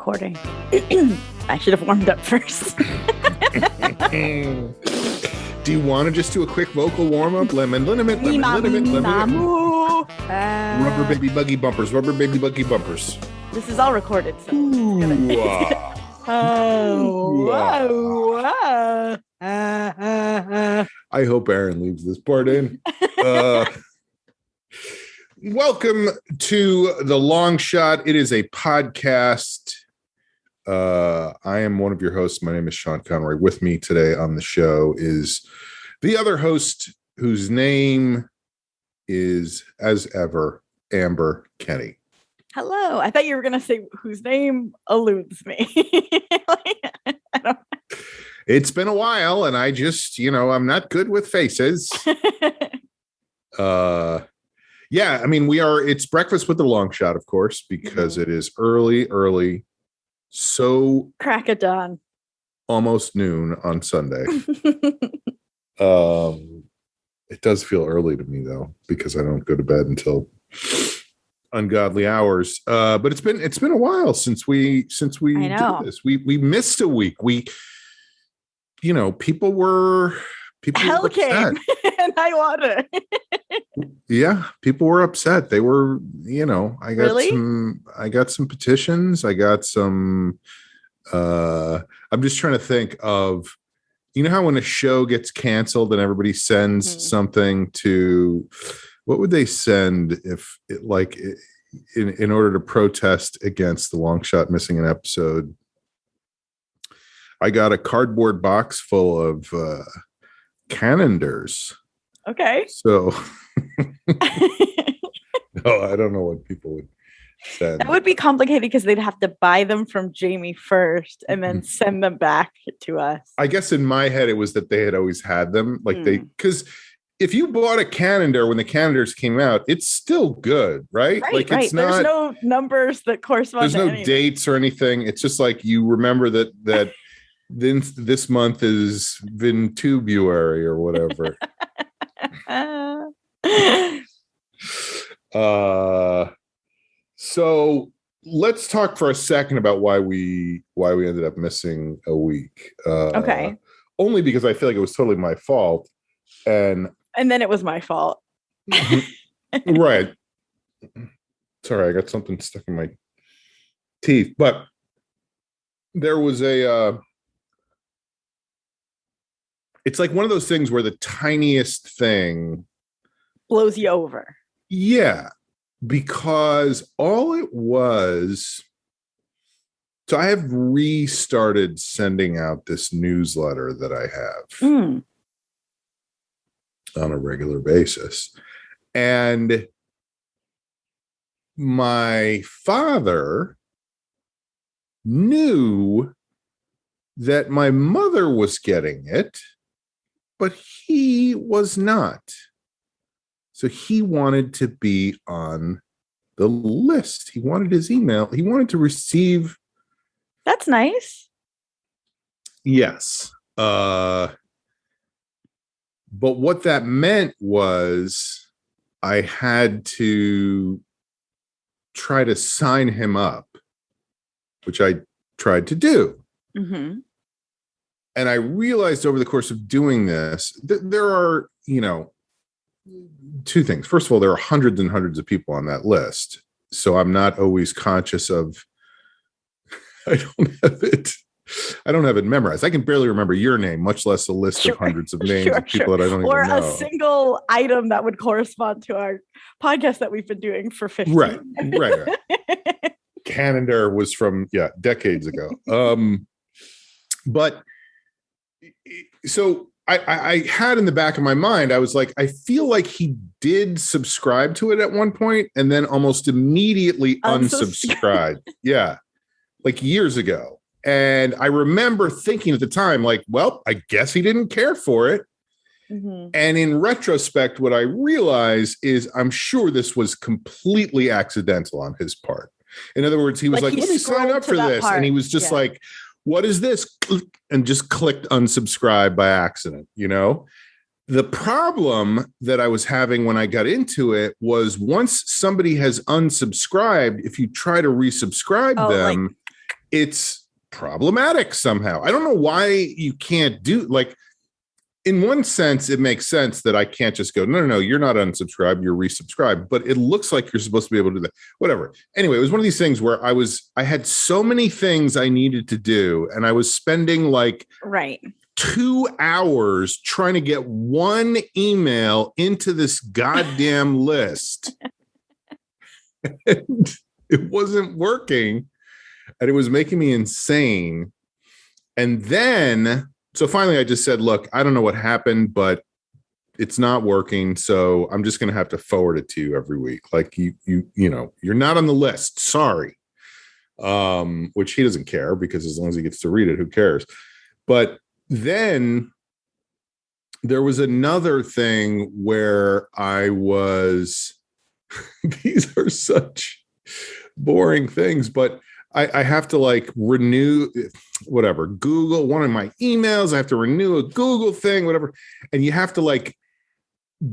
recording. I should have warmed up first. Do you want to just do a quick vocal warm-up? Lemon. Rubber baby buggy bumpers. This is all recorded. So I hope Aaron leaves this part in. Welcome to The Long Shot. It is a podcast. I am one of your hosts. My name is Sean Conroy. With me today on the show is the other host, whose name is, as ever, Amber Kenny. Hello. I thought you were going to say whose name eludes me. I don't... It's been a while, and I just, I'm not good with faces. Yeah, I mean, it's breakfast with The Long Shot, of course, because it is early. So crack of dawn, almost noon on Sunday. It does feel early to me though, because I don't go to bed until ungodly hours. But it's been a while since we did this. We missed a week. People were hell came and high water. Yeah, people were upset. They were, I got some petitions. I got some, I'm just trying to think of, how when a show gets canceled and everybody sends something to, what would they send if it, in order to protest against The Long Shot missing an episode? I got a cardboard box full of calendars. Okay. So, no, I don't know what people would send. That would be complicated because they'd have to buy them from Jamie first and then send them back to us. I guess in my head, it was that they had always had them. Because if you bought a calendar when the calendars came out, it's still good, right? Right. It's not, there's no numbers that correspond. There's no dates or anything. It's just like you remember that then this month is Vintubuary or whatever. So let's talk for a second about why we ended up missing a week. Okay. Only because I feel like it was totally my fault. And then it was my fault. Right. Sorry, I got something stuck in my teeth. But there was it's like one of those things where the tiniest thing blows you over. Yeah, because all it was. So I have restarted sending out this newsletter that I have on a regular basis. And my father knew that my mother was getting it, but he was not. So he wanted to be on the list. He wanted his email. He wanted to receive. That's nice. Yes. But what that meant was I had to try to sign him up, which I tried to do. Mm-hmm. And I realized over the course of doing this, there are, two things. First of all, there are hundreds and hundreds of people on that list. So I'm not always conscious of, I don't have it memorized. I can barely remember your name, much less a list of hundreds of names of people that I don't even know. Or a single item that would correspond to our podcast that we've been doing for 15 years. Right. Calendar was from, decades ago. But so I had in the back of my mind, I was like, I feel like he did subscribe to it at one point and then almost immediately unsubscribed. Yeah. Like years ago. And I remember thinking at the time, like, well, I guess he didn't care for it. Mm-hmm. And in retrospect, what I realized is I'm sure this was completely accidental on his part. In other words, he was like let me sign up for this. And he was just like, what is this? And just clicked unsubscribe by accident, The problem that I was having when I got into it was once somebody has unsubscribed, if you try to resubscribe them, it's problematic somehow. I don't know why you can't do, like, in one sense, it makes sense that I can't just go, no, you're not unsubscribed, you're resubscribed. But it looks like you're supposed to be able to do that. Whatever. Anyway, it was one of these things where I had so many things I needed to do, and I was spending like 2 hours trying to get one email into this goddamn list. And it wasn't working, and it was making me insane. And then, so finally I just said, look, I don't know what happened, but it's not working. So I'm just going to have to forward it to you every week. Like you know, you're not on the list. Sorry. Which he doesn't care, because as long as he gets to read it, who cares? But then there was another thing where I was, these are such boring things, but I have to like renew whatever, Google, one of my emails. I have to renew a Google thing, whatever. And you have to like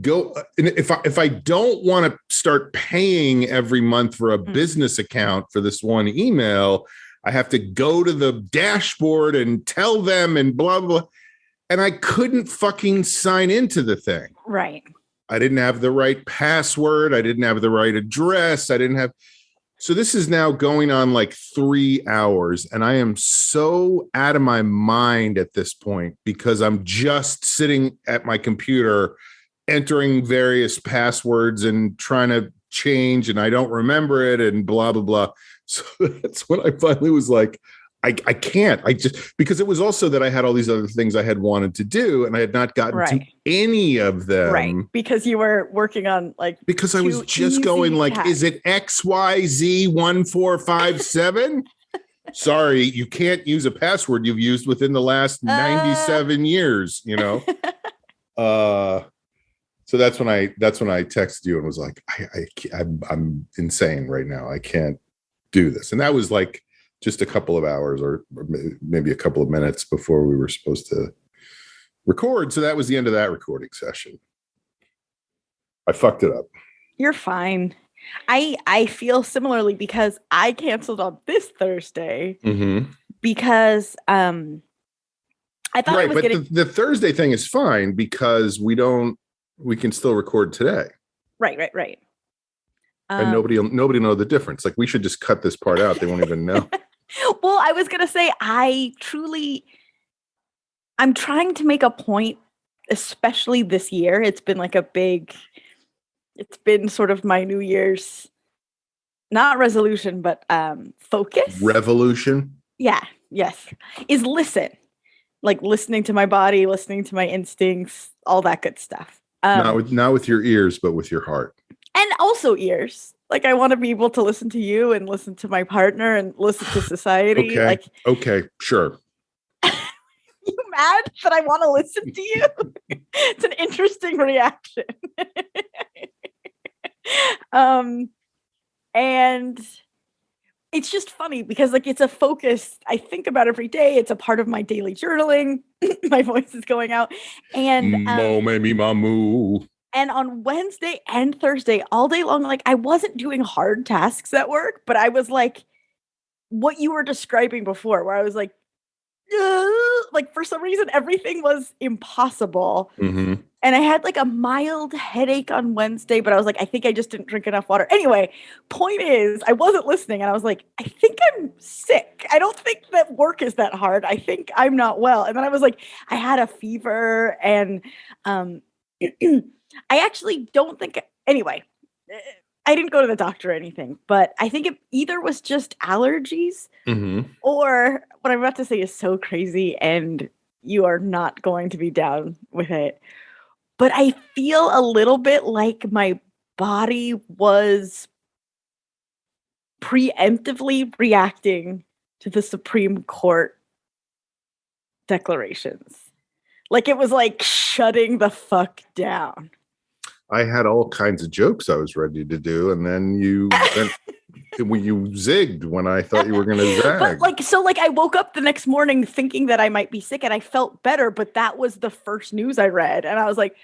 go. And if I don't want to start paying every month for a business account for this one email, I have to go to the dashboard and tell them and blah, blah, blah. And I couldn't fucking sign into the thing. Right. I didn't have the right password. I didn't have the right address. So this is now going on like 3 hours, and I am so out of my mind at this point, because I'm just sitting at my computer entering various passwords and trying to change, and I don't remember it, and blah, blah, blah. So that's when I finally was like, I can't. I just, because it was also that I had all these other things I had wanted to do, and I had not gotten to any of them. Right. Because you were working on like, because I was just going like, is it XYZ1457? Sorry, you can't use a password you've used within the last 97 years, you know? So that's when I texted you and was like, I'm insane right now. I can't do this. And that was like just a couple of hours or maybe a couple of minutes before we were supposed to record. So that was the end of that recording session. I fucked it up. You're fine. I feel similarly, because I canceled on this Thursday because I thought I was getting the Thursday thing is fine because we can still record today. Right. And nobody know the difference. Like, we should just cut this part out. They won't even know. Well, I was gonna say, I'm trying to make a point, especially this year. It's been sort of my New Year's, not resolution, but focus. Revolution. Yeah. Yes. Is listening to my body, listening to my instincts, all that good stuff. Not with your ears, but with your heart. And also ears. Like, I want to be able to listen to you and listen to my partner and listen to society. Okay. Okay, sure. You mad that I want to listen to you? It's an interesting reaction. And it's just funny because, like, it's a focus I think about every day. It's a part of my daily journaling. My voice is going out. And and on Wednesday and Thursday, all day long, like, I wasn't doing hard tasks at work, but I was like, what you were describing before, where I was like, for some reason, everything was impossible. And I had like a mild headache on Wednesday, but I was like, I think I just didn't drink enough water. Anyway, point is, I wasn't listening, and I was like, I think I'm sick. I don't think that work is that hard. I think I'm not well. And then I was like, I had a fever, and I actually don't think, anyway, I didn't go to the doctor or anything, but I think it either was just allergies or what I'm about to say is so crazy and you are not going to be down with it. But I feel a little bit like my body was preemptively reacting to the Supreme Court declarations. Like, it was like shutting the fuck down. I had all kinds of jokes I was ready to do, and then you zigged when I thought you were going to zag. But I woke up the next morning thinking that I might be sick, and I felt better, but that was the first news I read, and I was like,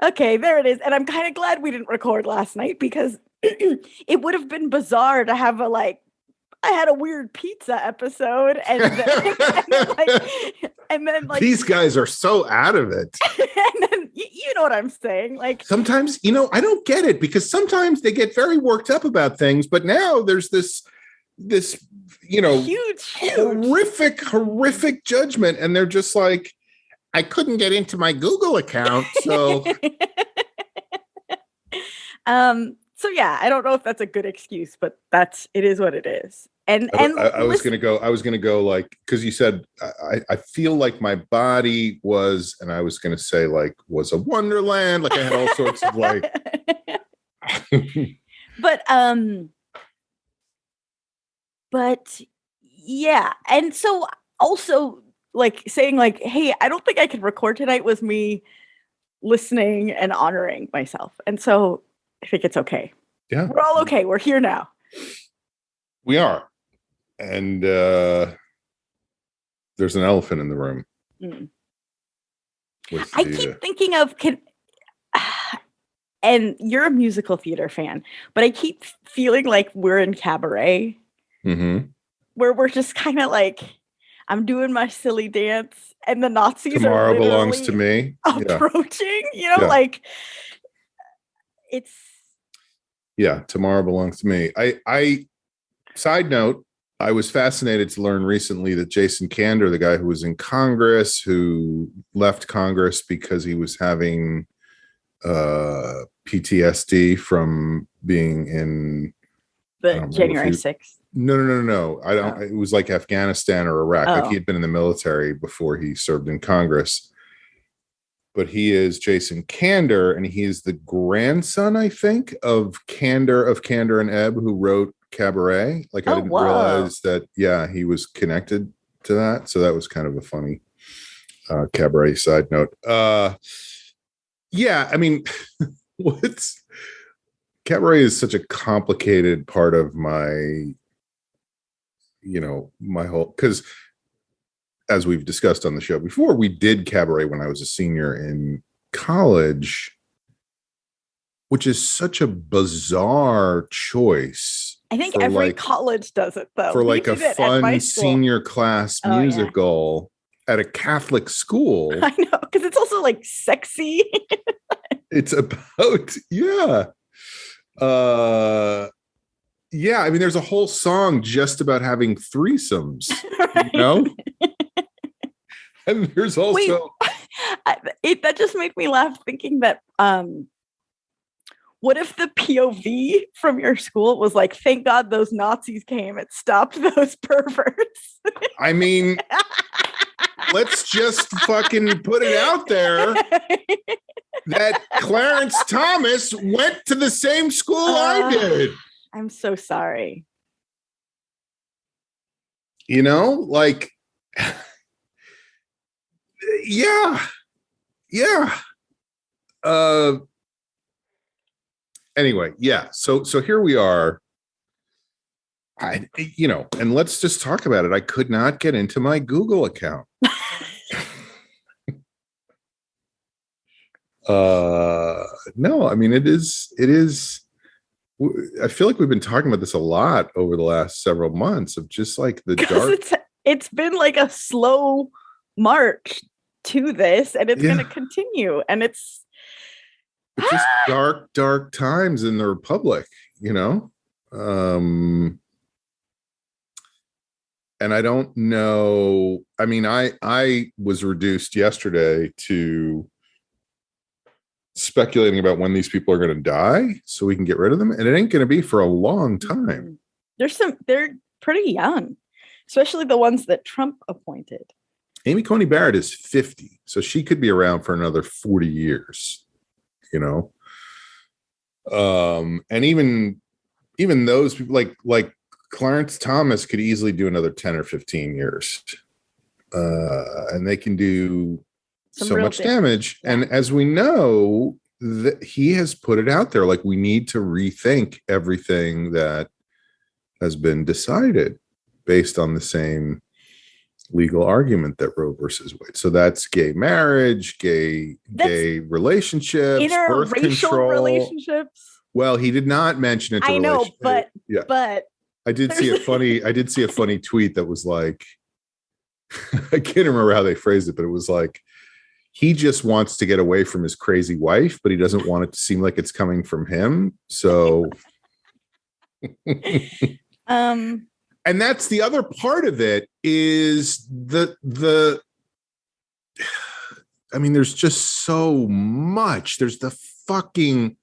okay, there it is. And I'm kind of glad we didn't record last night, because it would have been bizarre to have a I had a weird pizza episode, and then like these guys are so out of it. And then you know what I'm saying? Like sometimes, I don't get it, because sometimes they get very worked up about things, but now there's this huge horrific judgment, and they're just like, I couldn't get into my Google account, so so yeah, I don't know if that's a good excuse, but it is what it is. And I was gonna go like, because you said I feel like my body was, and I was gonna say like was a wonderland, like I had all sorts of like but yeah, and so also like saying like, hey, I don't think I could record tonight was me listening and honoring myself, and so I think it's okay. Yeah, we're all okay. We're here now. We are. And there's an elephant in the room. I keep thinking of and you're a musical theater fan, but I keep feeling like we're in Cabaret, where we're just kind of like, I'm doing my silly dance, and the Nazis Tomorrow Belongs to Me approaching. Like it's Tomorrow Belongs to Me. I side note, I was fascinated to learn recently that Jason Kander, the guy who was in Congress, who left Congress because he was having PTSD from being in the January 6th. No. I don't. It was like Afghanistan or Iraq. Like he had been in the military before he served in Congress. But he is Jason Kander, and he is the grandson, I think, of Kander and Ebb, who wrote Cabaret. Like I didn't realize that. Yeah, he was connected to that. So that was kind of a funny Cabaret side note. Yeah, I mean, Cabaret is such a complicated part of my, my whole, because as we've discussed on the show before, we did Cabaret when I was a senior in college, which is such a bizarre choice. I think every college does it, though. For like a fun senior class musical at a Catholic school. I know, because it's also like sexy. It's about, I mean, there's a whole song just about having threesomes, And there's also... that just made me laugh thinking that, what if the POV from your school was like, thank God those Nazis came, it stopped those perverts? I mean, let's just fucking put it out there that Clarence Thomas went to the same school I did. I'm so sorry. Like, yeah. Anyway, so here we are. And let's just talk about it. I could not get into my Google account. No, I mean, it is. I feel like we've been talking about this a lot over the last several months of just like the dark. It's been like a slow march to this, and it's going to continue. And it's just dark times in the Republic, And I don't know. I mean, I was reduced yesterday to speculating about when these people are going to die so we can get rid of them. And it ain't going to be for a long time. They're pretty young, especially the ones that Trump appointed. Amy Coney Barrett is 50. So she could be around for another 40 years, And even those people like Clarence Thomas could easily do another 10 or 15 years. And they can do so much damage. And as we know, that he has put it out there, like we need to rethink everything that has been decided based on the same legal argument that Roe versus Wade. So that's gay marriage, gay relationships, birth interracial control. relationships. Well, he did not mention it. I know, but I did see a funny tweet that was like, I can't remember how they phrased it, but it was like, he just wants to get away from his crazy wife, but he doesn't want it to seem like it's coming from him. So, and that's the other part of it is I mean, there's just so much. There's the fucking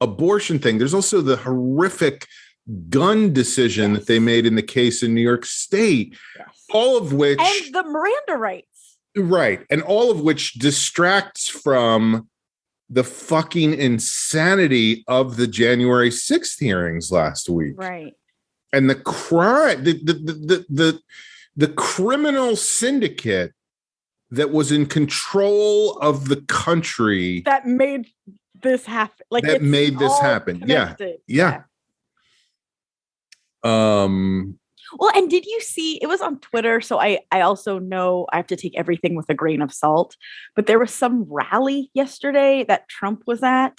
abortion thing. There's also the horrific gun decision that they made in the case in New York State, all of which, and the Miranda rights. Right. And all of which distracts from the fucking insanity of the January 6th hearings last week. Right. And the crime, the criminal syndicate that was in control of the country that made this happen. Like that made this happen. Connected. Yeah. Well, and did you see, it was on Twitter, so I also know I have to take everything with a grain of salt, but there was some rally yesterday that Trump was at,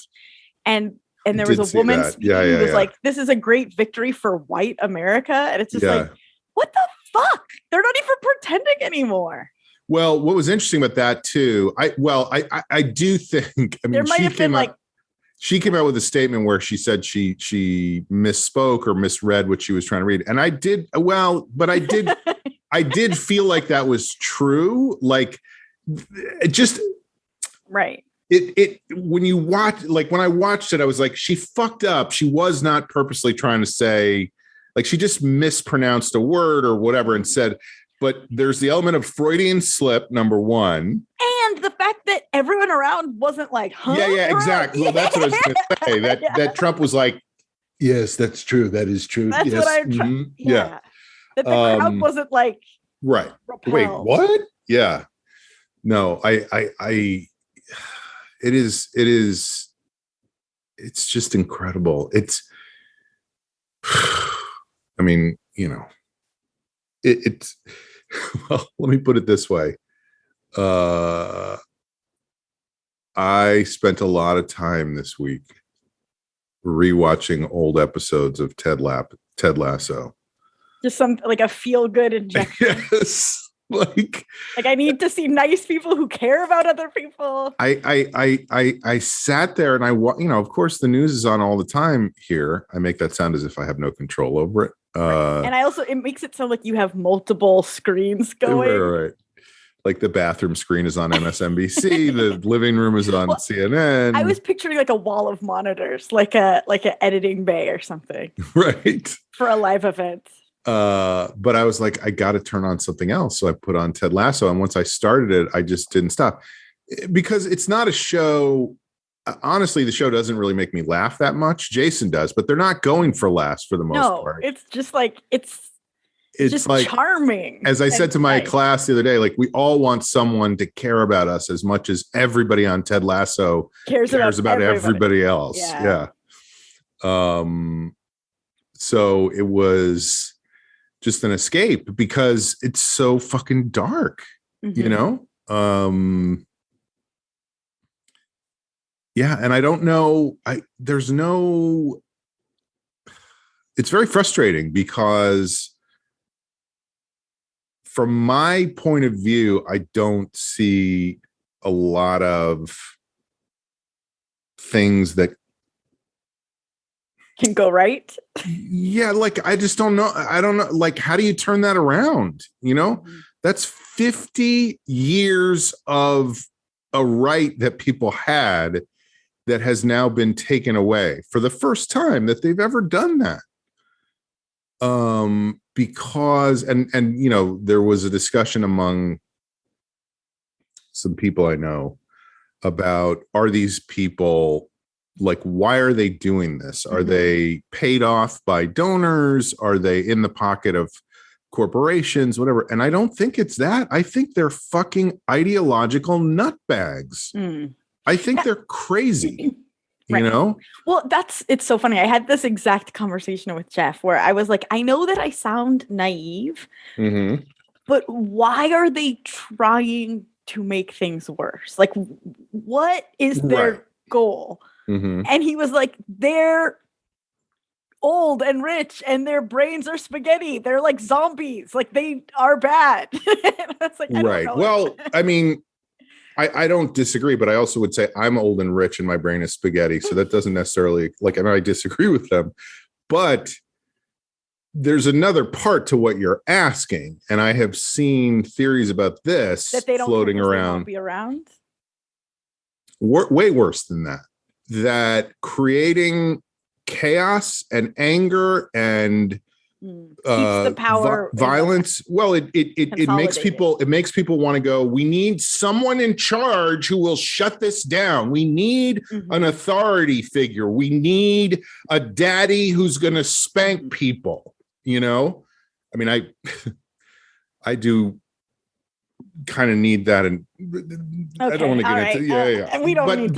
and there was a woman who was like, this is a great victory for white America. And it's just like, what the fuck? They're not even pretending anymore. Well, what was interesting about that too, I do think, I mean, there might have been like, she came out with a statement where she said she misspoke or misread what she was trying to read. And I did feel like that was true. Like it just, right. It when you watch, like when I watched it, I was like, she fucked up. She was not purposely trying to say, like, she just mispronounced a word or whatever and said, but there's the element of Freudian slip, number one. And the fact that everyone around wasn't like, huh? Yeah, exactly. Well, that's what I was going to say. That Trump was like, yes, that's true. That is true. That's yes. what I'm trying. Yeah. That the crowd wasn't like, right. repelled. Wait, what? Yeah. No, it is, it's just incredible. It's, I mean, you know, it's, well, let me put it this way. I spent a lot of time this week rewatching old episodes of Ted Lasso. Just like a feel good injection. Yes. Like I need to see nice people who care about other people. I sat there and of course the news is on all the time here. I make that sound as if I have no control over it. And it makes it sound like you have multiple screens going. Right. Like the bathroom screen is on MSNBC, the living room is on CNN. I was picturing like a wall of monitors, like an editing bay or something. Right. For a live event. But I was like, I got to turn on something else. So I put on Ted Lasso. And once I started it, I just didn't stop because it's not a show. Honestly, the show doesn't really make me laugh that much. Jason does, but they're not going for laughs for the most part. It's just like, it's just like charming. As I said to my class the other day, like we all want someone to care about us as much as everybody on Ted Lasso cares about everybody else. Yeah. So it was just an escape because it's so fucking dark, you know? Yeah. And I don't know, it's very frustrating because from my point of view, I don't see a lot of things that can go right. Yeah, like I just don't know. I don't know. Like, how do you turn that around? You know, that's 50 years of a right that people had that has now been taken away for the first time that they've ever done that. Because you know, there was a discussion among some people I know about, are these people, like, why are they doing this? Are they paid off by donors? Are they in the pocket of corporations, whatever? And I don't think it's that. I think they're fucking ideological nutbags. I think they're crazy. You know? Well, it's so funny. I had this exact conversation with Jeff where I was like, I know that I sound naive, but why are they trying to make things worse? Like, what is their goal? And he was like, their old and rich and their brains are spaghetti. They're like zombies. Like they are bad. It's like, right. Well, I mean, I don't disagree, but I also would say I'm old and rich and my brain is spaghetti. So that doesn't necessarily and I disagree with them, but there's another part to what you're asking. And I have seen theories about this that they don't floating around. They won't be around. Way worse than that, that creating chaos and anger and keeps the power violence. Well, it makes people want to go, we need someone in charge who will shut this down. We need an authority figure. We need a daddy who's going to spank people, I mean, I do kind of need that. And I don't want to get into and we don't need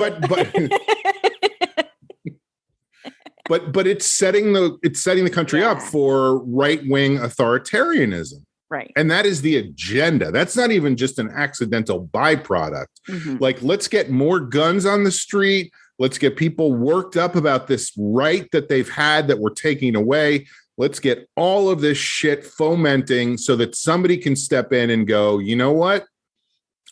But it's setting the country up for right-wing authoritarianism. Right. And that is the agenda. That's not even just an accidental byproduct. Like, let's get more guns on the street. Let's get people worked up about this right that they've had that we're taking away. Let's get all of this shit fomenting so that somebody can step in and go, you know what?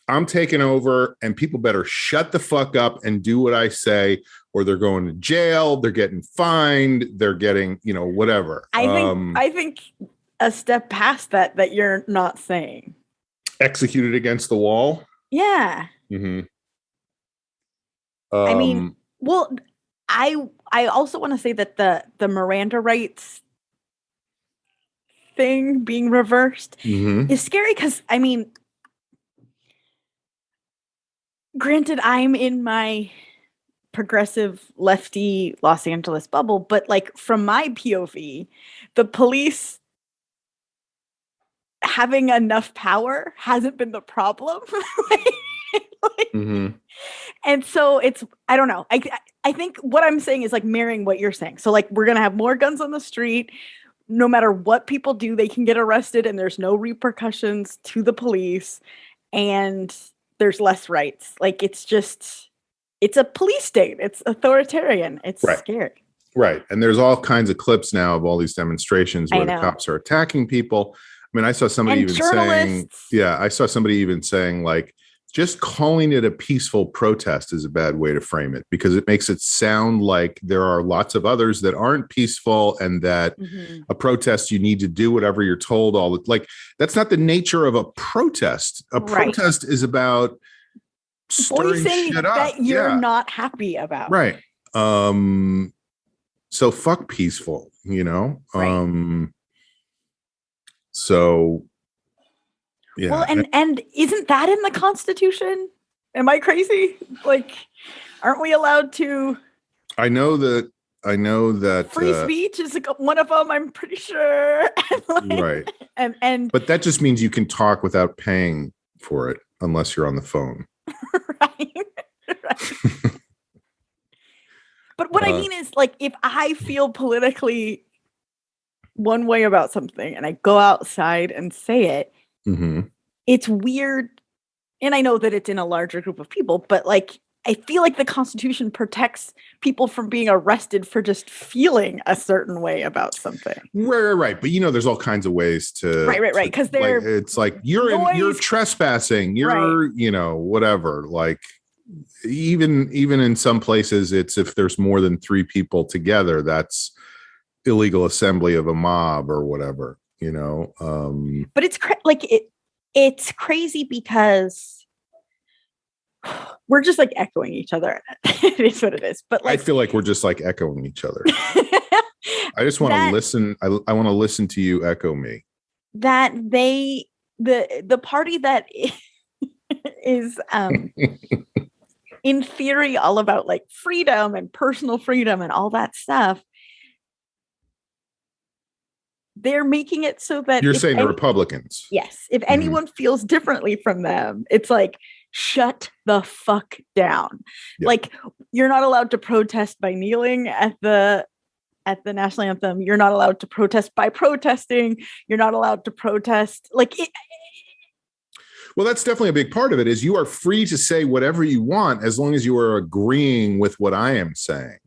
I'm taking over and people better shut the fuck up and do what I say, or they're going to jail, they're getting fined, they're getting, whatever. I think a step past that you're not saying. Executed against the wall? Yeah. I mean, well, I also want to say that the Miranda rights thing being reversed is scary because, I mean, granted, I'm in my progressive lefty Los Angeles bubble, but like from my POV, the police having enough power hasn't been the problem. And so I don't know. I think what I'm saying is like mirroring what you're saying. So like we're going to have more guns on the street. No matter what people do, they can get arrested and there's no repercussions to the police. And there's less rights. Like it's a police state. It's authoritarian. It's scary. Right. And there's all kinds of clips now of all these demonstrations where the cops are attacking people. I mean, I saw somebody even saying like, just calling it a peaceful protest is a bad way to frame it because it makes it sound like there are lots of others that aren't peaceful and that a protest, you need to do whatever you're told like that's not the nature of a protest. A protest is about voicing shit up that you're not happy about. Right. So fuck peaceful, so yeah. Well, and isn't that in the Constitution? Am I crazy? Like, aren't we allowed to? I know that free speech is one of them. I'm pretty sure. Right. And but that just means you can talk without paying for it, unless you're on the phone. Right. But what I mean is, like, if I feel politically one way about something, and I go outside and say it. It's weird. And I know that it's in a larger group of people, but like, I feel like the Constitution protects people from being arrested for just feeling a certain way about something. Right. But there's all kinds of ways to. Right. Because it's like you're trespassing. You're, whatever. Like even in some places, it's if there's more than 3 people together, that's illegal assembly of a mob or whatever. But it's crazy because we're just like echoing each other. It is what it is. But like, I feel like we're just like echoing each other. I just want to listen. I want to listen to you echo me. That the party that is in theory all about like freedom and personal freedom and all that stuff. They're making it so that you're saying the Republicans. Yes. If anyone feels differently from them, it's like, shut the fuck down. Yep. Like you're not allowed to protest by kneeling at the national anthem. You're not allowed to protest by protesting. You're not allowed to protest. Like it. Well, that's definitely a big part of it is you are free to say whatever you want as long as you are agreeing with what I am saying.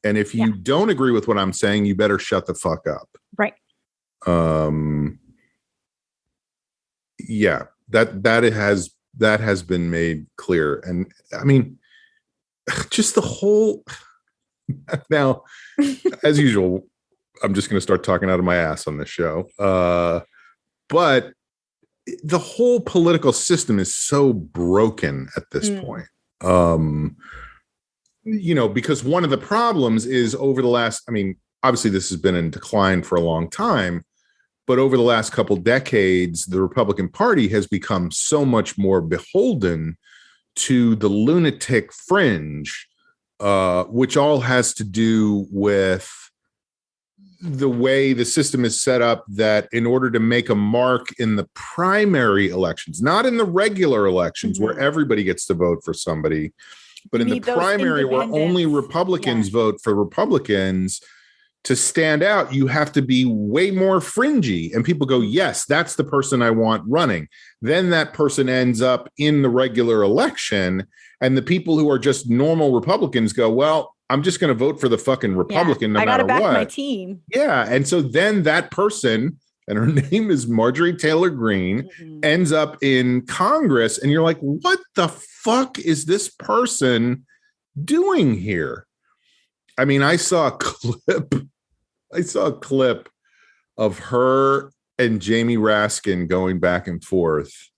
And if you don't agree with what I'm saying, you better shut the fuck up. Right. Yeah, that has been made clear. And I mean, just the whole now, as usual, I'm just going to start talking out of my ass on this show. But the whole political system is so broken at this point. Because one of the problems is over the last, I mean, obviously this has been in decline for a long time, but over the last couple decades, the Republican Party has become so much more beholden to the lunatic fringe, which all has to do with the way the system is set up, that in order to make a mark in the primary elections, not in the regular elections where everybody gets to vote for somebody, but in the primary where only Republicans vote for Republicans, to stand out, you have to be way more fringy. And people go, yes, that's the person I want running. Then that person ends up in the regular election. And the people who are just normal Republicans go, well, I'm just going to vote for the fucking Republican no matter what. I got to back my team. Yeah. And so then that person, and her name is Marjorie Taylor Greene, ends up in Congress. And you're like, what the fuck is this person doing here? I mean, I saw a clip of her and Jamie Raskin going back and forth.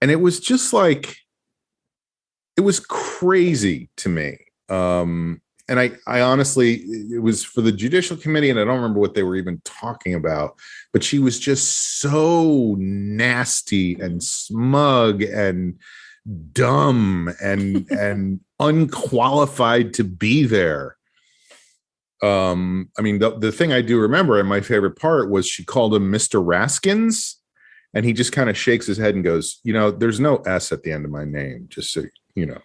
And it was just like, it was crazy to me. And I honestly, it was for the Judicial Committee, and I don't remember what they were even talking about, but she was just so nasty and smug and dumb and unqualified to be there. I mean, the thing I do remember, and my favorite part, was she called him Mr. Raskins, and he just kind of shakes his head and goes, there's no S at the end of my name, just so you know.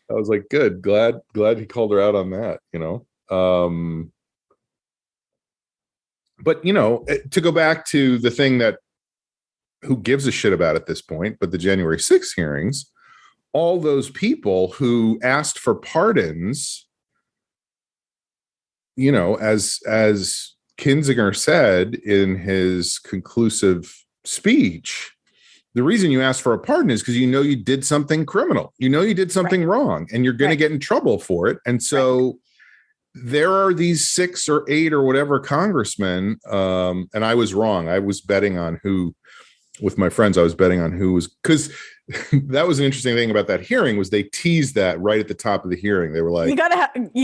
I was like, good, glad he called her out on that, But, to go back to the thing that who gives a shit about at this point, but the January 6th hearings, all those people who asked for pardons, as Kinzinger said in his conclusive speech, the reason you ask for a pardon is because you did something criminal. You did something wrong, and you're going to get in trouble for it. And so there are these 6 or 8 or whatever congressmen, and I was wrong. I was betting on who, with my friends, I was betting on who was, because that was an interesting thing about that hearing, was they teased that right at the top of the hearing. They were like, you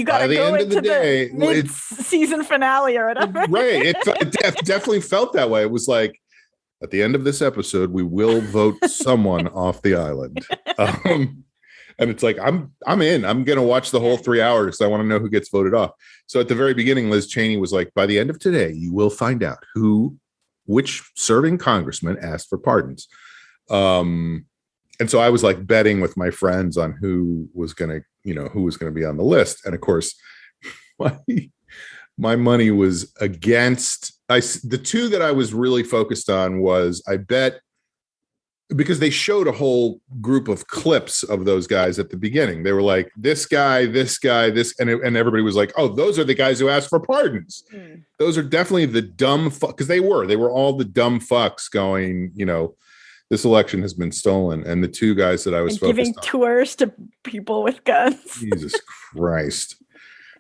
gotta go into the mid-season finale or whatever. Right. It definitely felt that way. It was like, at the end of this episode, we will vote someone off the island. And it's like, I'm in. I'm going to watch the whole 3 hours. I want to know who gets voted off. So at the very beginning, Liz Cheney was like, by the end of today, you will find out which serving congressman asked for pardons. And so I was like betting with my friends on who was going to be on the list. And of course, my money was against the two that I was really focused on. Was I bet, because they showed a whole group of clips of those guys at the beginning. They were like, this guy, this, and everybody was like, oh, those are the guys who asked for pardons. Those are definitely the dumb fuck, because they were all the dumb fucks going, this election has been stolen. And the two guys that I was focused giving on, tours to people with guns. Jesus Christ.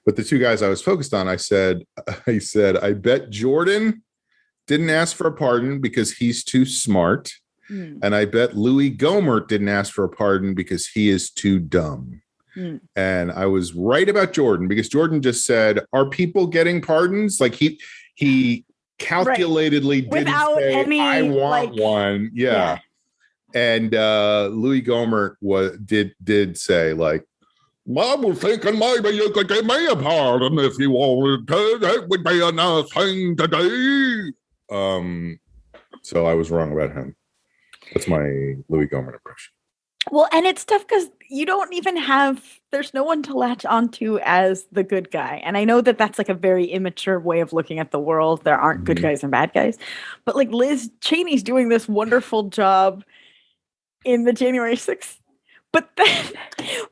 But the two guys I was focused on, I said, I bet Jordan didn't ask for a pardon because he's too smart. And I bet Louis Gohmert didn't ask for a pardon because he is too dumb. And I was right about Jordan, because Jordan just said, are people getting pardons? Like he calculatedly didn't say, I want one. Yeah. And Louis Gohmert did say, like, I was thinking maybe you could give me a pardon if you wanted to. That would be a nice thing to do. So I was wrong about him. That's my Louis Gohmert impression. Well, and it's tough because you don't even there's no one to latch onto as the good guy. And I know that that's like a very immature way of looking at the world. There aren't good guys and bad guys. But like Liz Cheney's doing this wonderful job in the January 6th But then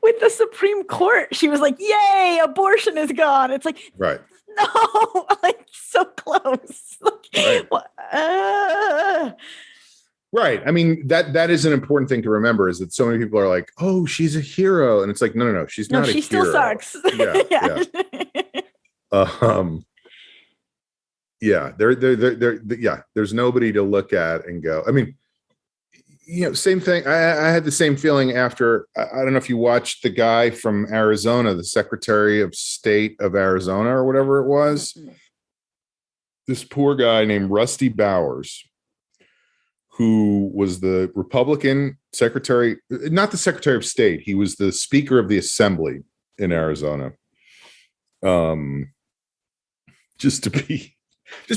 with the Supreme Court, she was like, yay, abortion is gone. It's like, right. No, like so close. Like, right. Right. I mean, that is an important thing to remember, is that so many people are like, oh, she's a hero. And it's like, no, she's not a hero. She still sucks. Yeah. Yeah. There's nobody to look at and go. I mean, same thing. I had the same feeling after, I don't know if you watched the guy from Arizona, the Secretary of State of Arizona or whatever it was. Mm-hmm. This poor guy named Rusty Bowers, who was the Republican secretary, not the Secretary of State. He was the Speaker of the Assembly in Arizona. Just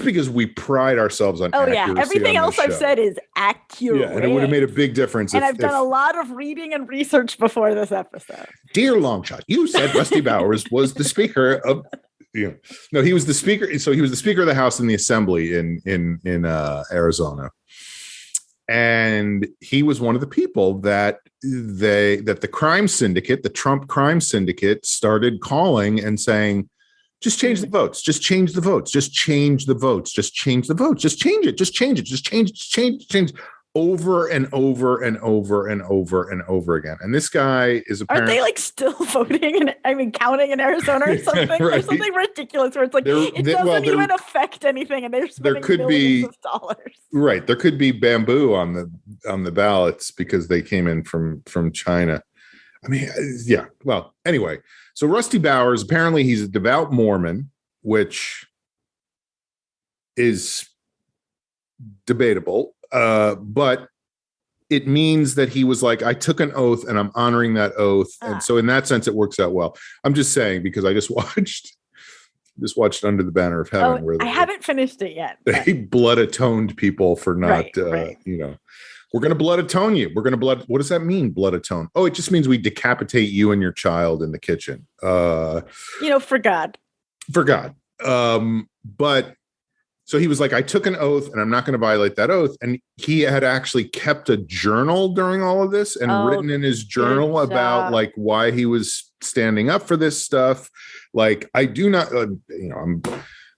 because we pride ourselves on accuracy. Everything else I've said is accurate. Yeah, and it would have made a big difference. And I've done a lot of reading and research before this episode. Dear Longshot, you said Rusty Bowers was the Speaker of. No, he was the Speaker. So he was the Speaker of the House in the Assembly in Arizona, and he was one of the people that the crime syndicate, the Trump crime syndicate, started calling and saying, just change the votes. Just change the votes. Just change the votes. Just change the votes. Just change it. Just change it. Just change over and over and over and over and over again. And this guy is apparently... Aren't they like still voting and counting in Arizona or something? Right. Or something ridiculous where it's like it doesn't even affect anything, and they're spending millions of dollars. Right. There could be bamboo on the ballots because they came in from China. I mean, yeah. Well, anyway. So Rusty Bowers, apparently he's a devout Mormon, which is debatable, but it means that he was like, I took an oath and I'm honoring that oath. And so in that sense, it works out well. I'm just saying, because I just watched Under the Banner of Heaven. I haven't finished it yet. They blood atoned people for not, we're going to blood atone you. We're going to blood. What does that mean? Blood atone. Oh, it just means we decapitate you and your child in the kitchen. For God. For God. But so he was like, I took an oath and I'm not going to violate that oath. And he had actually kept a journal during all of this and written in his journal about like why he was standing up for this stuff. Like, I do not,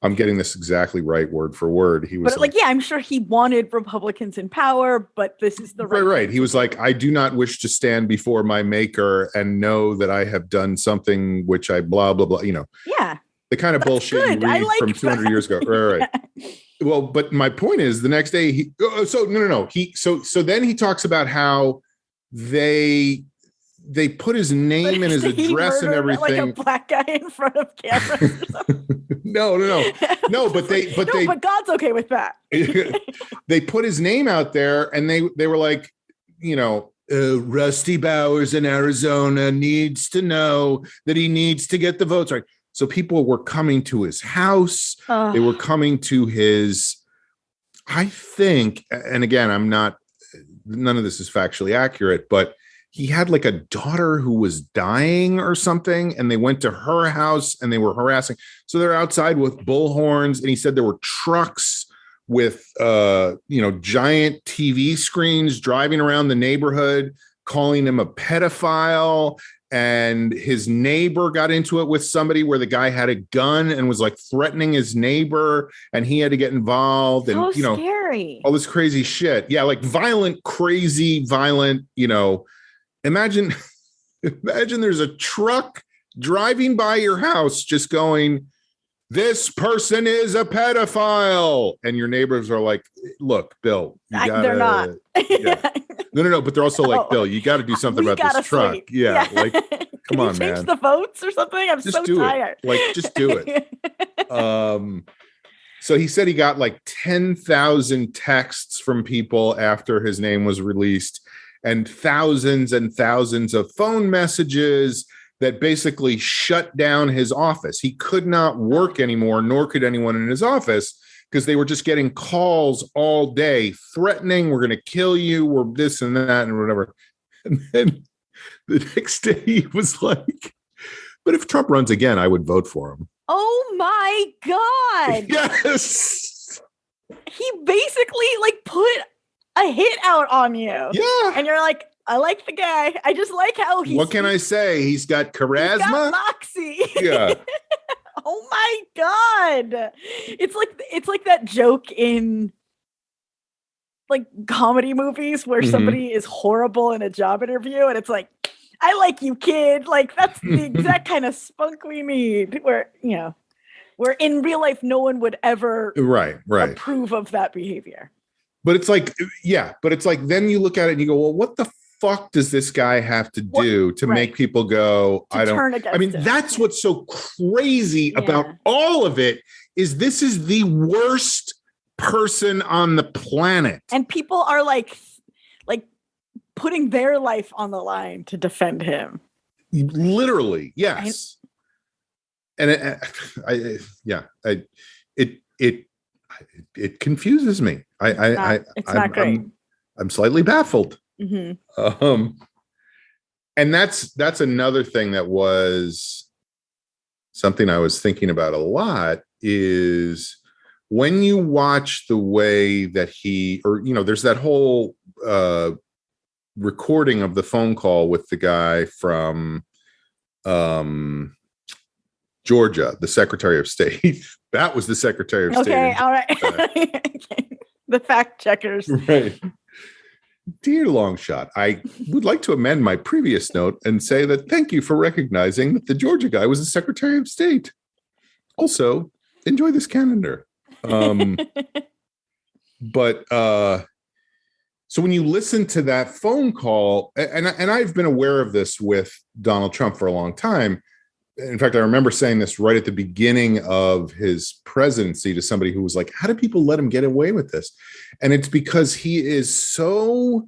I'm getting this exactly right word for word. He was I'm sure he wanted Republicans in power, but this is the right. He was like, I do not wish to stand before my maker and know that I have done something which I blah, blah, blah, Yeah. The kind of bullshit you read from 200 years ago. Right. Well, but my point is the next day, so then he talks about how they put his name and his address and everything. Like a black guy in front of cameras or something. No, but God's okay with that. They put his name out there and they were like, Rusty Bowers in Arizona needs to know that he needs to get the votes right. So people were coming to his house. They were coming to his, I think, and again, none of this is factually accurate, but he had like a daughter who was dying or something, and they went to her house and they were harassing. So they're outside with bullhorns, and he said there were trucks with giant TV screens driving around the neighborhood, calling him a pedophile. And his neighbor got into it with somebody where the guy had a gun and was like threatening his neighbor, and he had to get involved. And scary. All this crazy shit. Yeah, like violent. Imagine there's a truck driving by your house just going, this person is a pedophile. And your neighbors are like, look, Bill, they're not. Yeah. No. But they're also like, Bill, you got to do something about this truck. Sleep. Yeah. Like, come on, man. Change the votes or something. I'm just so tired. Like, just do it. So he said he got like 10,000 texts from people after his name was released, and thousands of phone messages that basically shut down his office. He could not work anymore, nor could anyone in his office, because they were just getting calls all day threatening, we're going to kill you, we're this and that and whatever. And then the next day he was like, but if Trump runs again, I would vote for him. Oh my God. Yes. He basically like put a hit out on you. Yeah. And you're like, I like the guy. I just like how What can I say? He's got charisma. He's got moxie. Yeah. Oh my God. It's like that joke in like comedy movies where somebody is horrible in a job interview and it's like, I like you, kid. Like that's the exact kind of spunk we need where, where in real life, no one would ever approve of that behavior. But it's like, then you look at it and you go, well, what the fuck does this guy have to do to make people go, that's what's so crazy about all of it is this is the worst person on the planet. And people are like putting their life on the line to defend him. Literally. Yes. And it confuses me. It's not great. I'm slightly baffled. Mm-hmm. And that's another thing that was something I was thinking about a lot is when you watch the way that there's that whole recording of the phone call with the guy from Georgia, the Secretary of State. That was the Secretary of State. Okay, all right. The fact checkers. Right. Dear Longshot, I would like to amend my previous note and say that thank you for recognizing that the Georgia guy was the Secretary of State. Also, enjoy this calendar. But so when you listen to that phone call, and I've been aware of this with Donald Trump for a long time. In fact, I remember saying this right at the beginning of his presidency to somebody who was like, how do people let him get away with this? And it's because he is so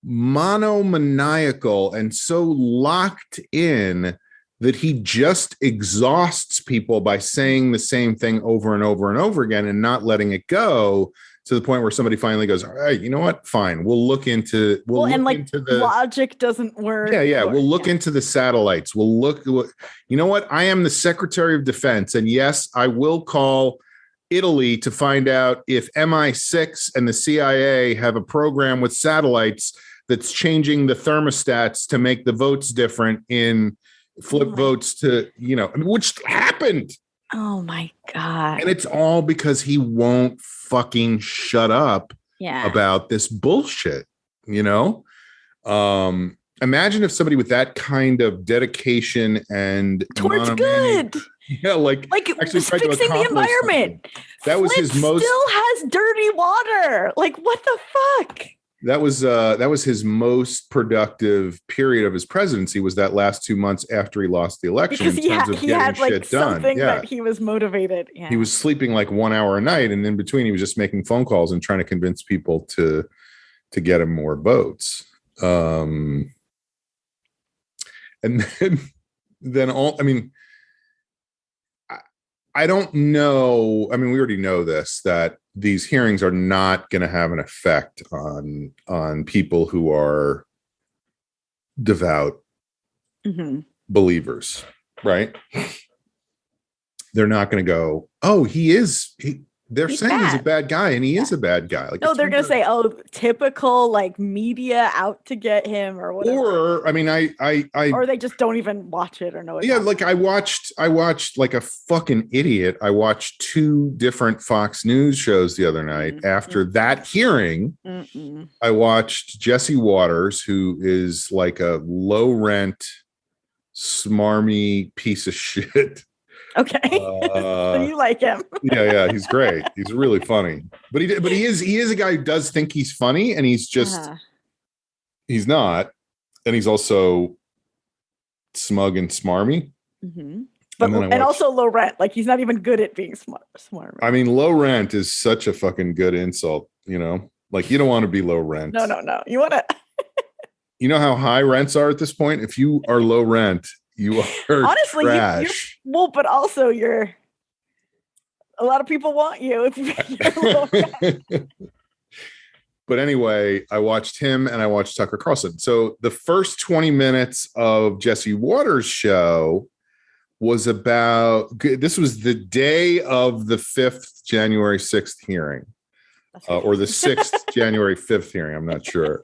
monomaniacal and so locked in that he just exhausts people by saying the same thing over and over and over again and not letting it go to the point where somebody finally goes, all right, you know what? Fine. We'll look into logic doesn't work. Yeah. We'll look into the satellites. We'll look, you know what? I am the Secretary of Defense. And yes, I will call Italy to find out if MI6 and the CIA have a program with satellites that's changing the thermostats to make the votes different in flip votes to, which happened. Oh my God. And it's all because he won't fucking shut up about this bullshit, Imagine if somebody with that kind of dedication and towards good. Yeah, like actually fixing the environment. That was his most still has dirty water. Like what the fuck? That was his most productive period of his presidency was that last 2 months after he lost the election because he had like something that he was motivated. Yeah. He was sleeping like 1 hour a night, and in between he was just making phone calls and trying to convince people to get him more votes. And then I don't know. I mean, we already know this, that these hearings are not going to have an effect on people who are devout believers, right? They're not going to go, oh, they're saying bad. He's a bad guy, and he is a bad guy. Like, no, they're going to say, oh, typical like media out to get him or whatever. Or, I mean, or they just don't even watch it or know it. Yeah, like I watched like a fucking idiot. I watched 2 different Fox News shows the other night after that hearing. I watched Jesse Waters, who is like a low rent, smarmy piece of shit. Okay. So you like him. Yeah, he's great. He's really funny. But he is a guy who does think he's funny, and he's just he's not. And he's also smug and smarmy. But and also low rent. Like he's not even good at being smart. I mean, low rent is such a fucking good insult, Like you don't want to be low rent. No. You want to You know how high rents are at this point? If you are low rent, you are honestly trash. But also a lot of people want you if you're But anyway, I watched him and I watched Tucker Carlson. So the first 20 minutes of Jesse Waters' show was this was the day of the 5th January 6th hearing, or the 6th January 5th hearing. I'm not sure.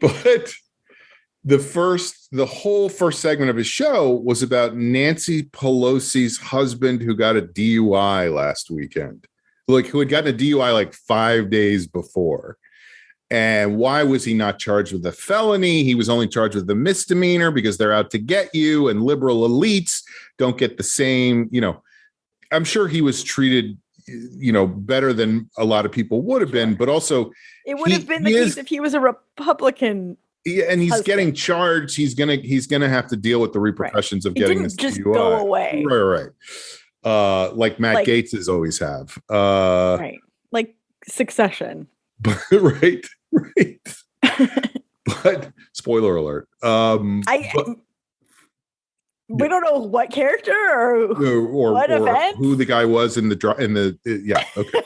But the whole first segment of his show was about Nancy Pelosi's husband who got a DUI last weekend, like who had gotten a DUI like 5 days before. And why was he not charged with a felony? He was only charged with the misdemeanor because they're out to get you, and liberal elites don't get the same, I'm sure he was treated, better than a lot of people would have been, but also it would have been the case if he was a Republican. Yeah, and he's getting charged. He's gonna have to deal with the repercussions of getting this just DUI. Go away. Right. Like Matt Gaetz's always have. Right. Like Succession. Right. But spoiler alert. We don't know what character or what event, who the guy was in the yeah. Okay.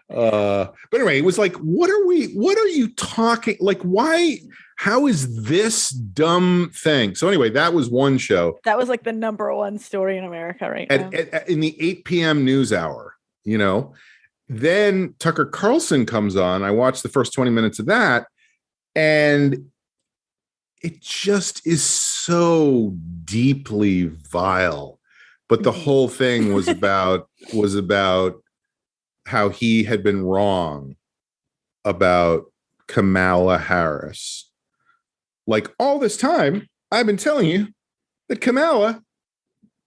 But anyway, it was like, what are you talking? Like, why? How is this dumb thing? So anyway, that was one show. That was like the number one story in America right now. In the 8 p.m. news hour, Then Tucker Carlson comes on. I watched the first 20 minutes of that, and it just is so deeply vile. But the whole thing was about how he had been wrong about Kamala Harris. Like, all this time, I've been telling you that Kamala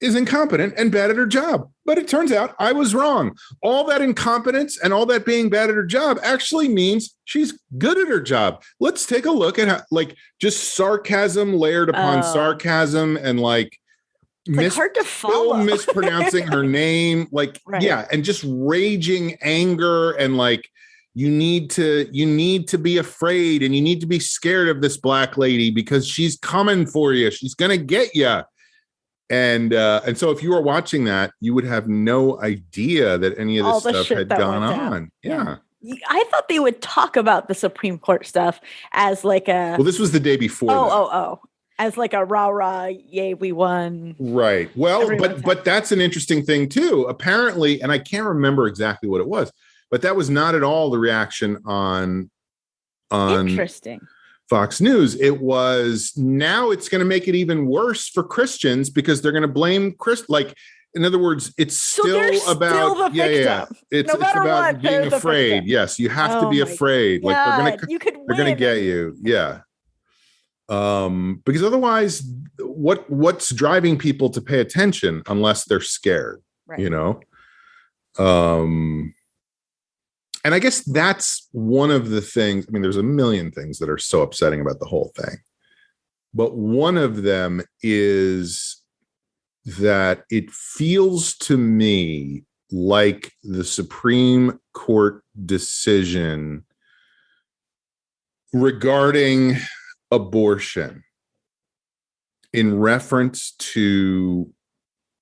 is incompetent and bad at her job. But it turns out I was wrong. All that incompetence and all that being bad at her job actually means she's good at her job. Let's take a look at how, just sarcasm layered upon sarcasm, and hard to follow. Still mispronouncing her name. Right. Yeah. And just raging anger, and you need to be afraid, and you need to be scared of this black lady because she's coming for you. She's going to get you. And so if you were watching that, you would have no idea that any of this stuff had gone on. Yeah. I thought they would talk about the Supreme Court stuff as well, this was the day before. As a rah-rah, yay, we won. Right. Well, but that's an interesting thing too. Apparently, and I can't remember exactly what it was, but that was not at all the reaction on interesting. Fox News. It was, now it's going to make it even worse for Christians because they're going to blame in other words, it's still about It's about being afraid. Yes, you have to be afraid. God, they're going to get you. Yeah. Because otherwise, what's driving people to pay attention unless they're scared? Right. And I guess that's one of the things. I mean, there's a million things that are so upsetting about the whole thing, but one of them is that it feels to me like the Supreme Court decision regarding abortion in reference to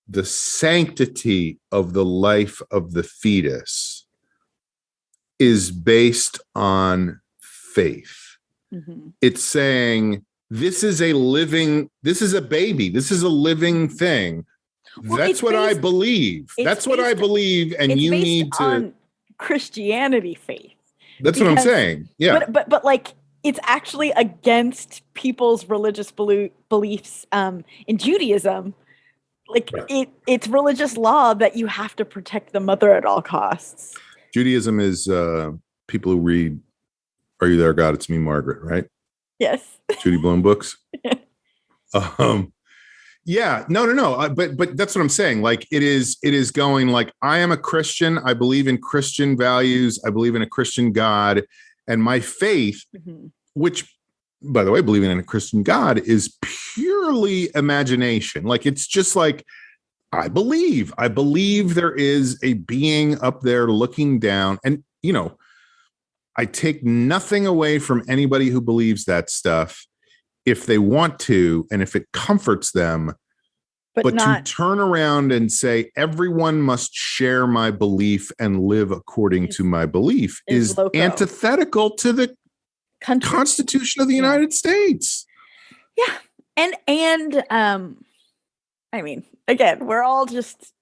the sanctity of the life of the fetus is based on faith. Mm-hmm. It's saying this is a baby. This is a living thing. That's what I believe. That's what I believe. And you need to on Christianity faith. That's what I'm saying. Yeah. But it's actually against people's religious beliefs in Judaism. It's religious law that you have to protect the mother at all costs. Judaism is people who read "Are You There, God? It's Me, Margaret," right? Yes. Judy Blume books. Yeah. No. But that's what I'm saying. It is going I am a Christian. I believe in Christian values. I believe in a Christian God, and my faith, which, by the way, believing in a Christian God is purely imagination. It's just I believe there is a being up there looking down, and I take nothing away from anybody who believes that stuff if they want to, and if it comforts them, but to turn around and say everyone must share my belief and live according to my belief is antithetical to the Constitution of the United States. Yeah. And I mean, again, we're all just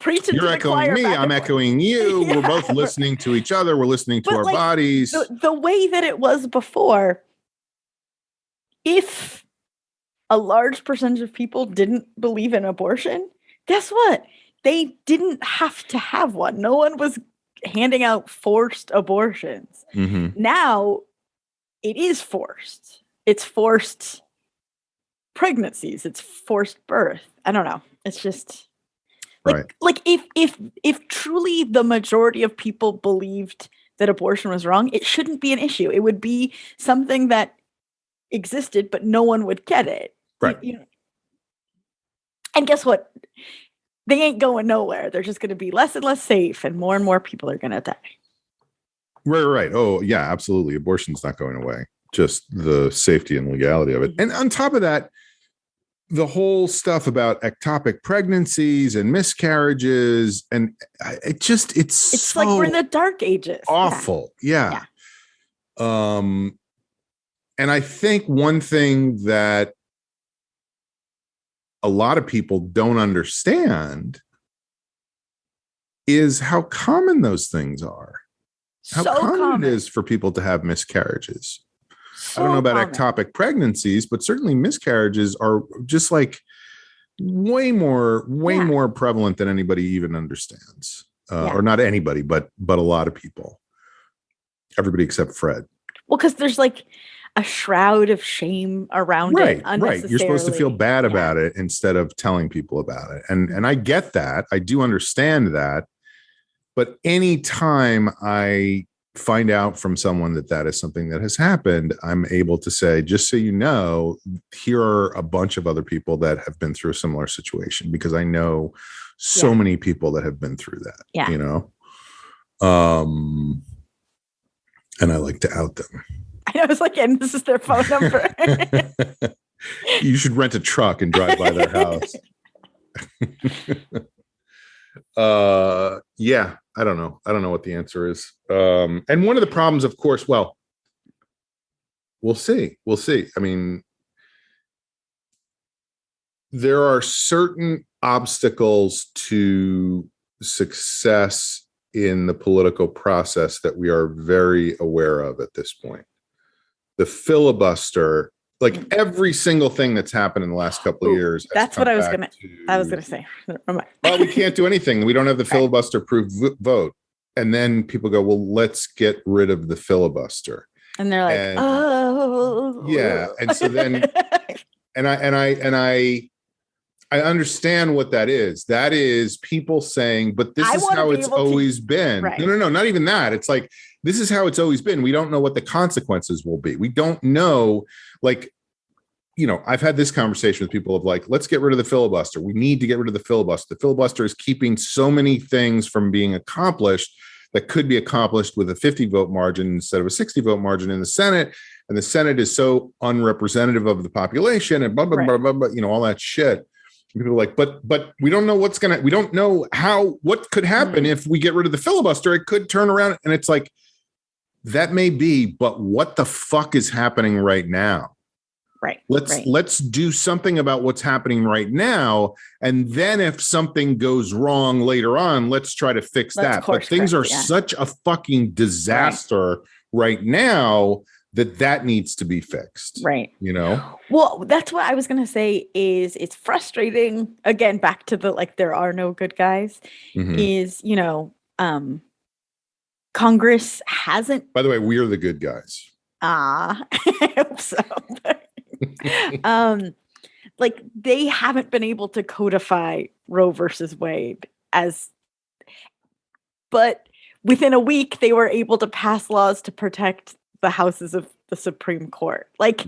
preaching You're to the echoing choir me. back I'm and forth. echoing you. Yeah. We're both listening to each other. We're listening to But, our like, bodies. The way that it was before, if a large percentage of people didn't believe in abortion, guess what? They didn't have to have one. No one was handing out forced abortions. Mm-hmm. Now it is forced. It's forced pregnancies. It's forced birth. I don't know. It's just like if truly the majority of people believed that abortion was wrong, it shouldn't be an issue. It would be something that existed, but no one would get it. Right. And guess what? They ain't going nowhere. They're just going to be less and less safe, and more people are going to die. Right. Oh, yeah, absolutely. Abortion's not going away. Just the safety and legality of it. And on top of that, the whole stuff about ectopic pregnancies and miscarriages, and it's so like we're in the dark ages. Awful. Yeah. And I think one thing that a lot of people don't understand is how common those things are. How common it is for people to have miscarriages. I don't know about ectopic pregnancies, but certainly miscarriages are just like way more prevalent than anybody even understands. Or not anybody, but a lot of people. Everybody except Fred. Well, because there's like a shroud of shame around it. Right. You're supposed to feel bad about it instead of telling people about it. And I get that. I do understand that. But anytime I find out from someone that is something that has happened, I'm able to say, just so you know, here are a bunch of other people that have been through a similar situation, because I know so many people that have been through that, you know? And I like to out them. I was like, and this is their phone number. You should rent a truck and drive by their house. Yeah, I don't know what the answer is. And one of the problems, of course, well, we'll see. I mean, there are certain obstacles to success in the political process that we are very aware of at this point. The filibuster, like every single thing that's happened in the last couple of years. That's what I was going to say. Well, we can't do anything. We don't have the filibuster-proof vote. And then people go, well, let's get rid of the filibuster. And they're like, oh. Yeah. And so then, I understand what that is. That is people saying, but this is how it's always been. Right. No, not even that. It's like, this is how it's always been. We don't know what the consequences will be. We don't know, like, you know, I've had this conversation with people of like, let's get rid of the filibuster. We need to get rid of the filibuster. The filibuster is keeping so many things from being accomplished that could be accomplished with a 50 vote margin instead of a 60 vote margin in the Senate. And the Senate is so unrepresentative of the population and blah, blah, blah, blah, blah, you know, all that shit. People are like, but we don't know we don't know what could happen if we get rid of the filibuster. It could turn around. And it's like, that may be, but what the fuck is happening right now? Right. Let's do something about what's happening right now. And then if something goes wrong later on, let's try to fix that. But things are such a fucking disaster right now that needs to be fixed. Right. You know? Well, that's what I was going to say is it's frustrating. Again, back to the, like, there are no good guys is, you know, Congress hasn't. By the way, we're the good guys. I hope so. Like they haven't been able to codify Roe versus Wade but within a week they were able to pass laws to protect the houses of the Supreme Court. Like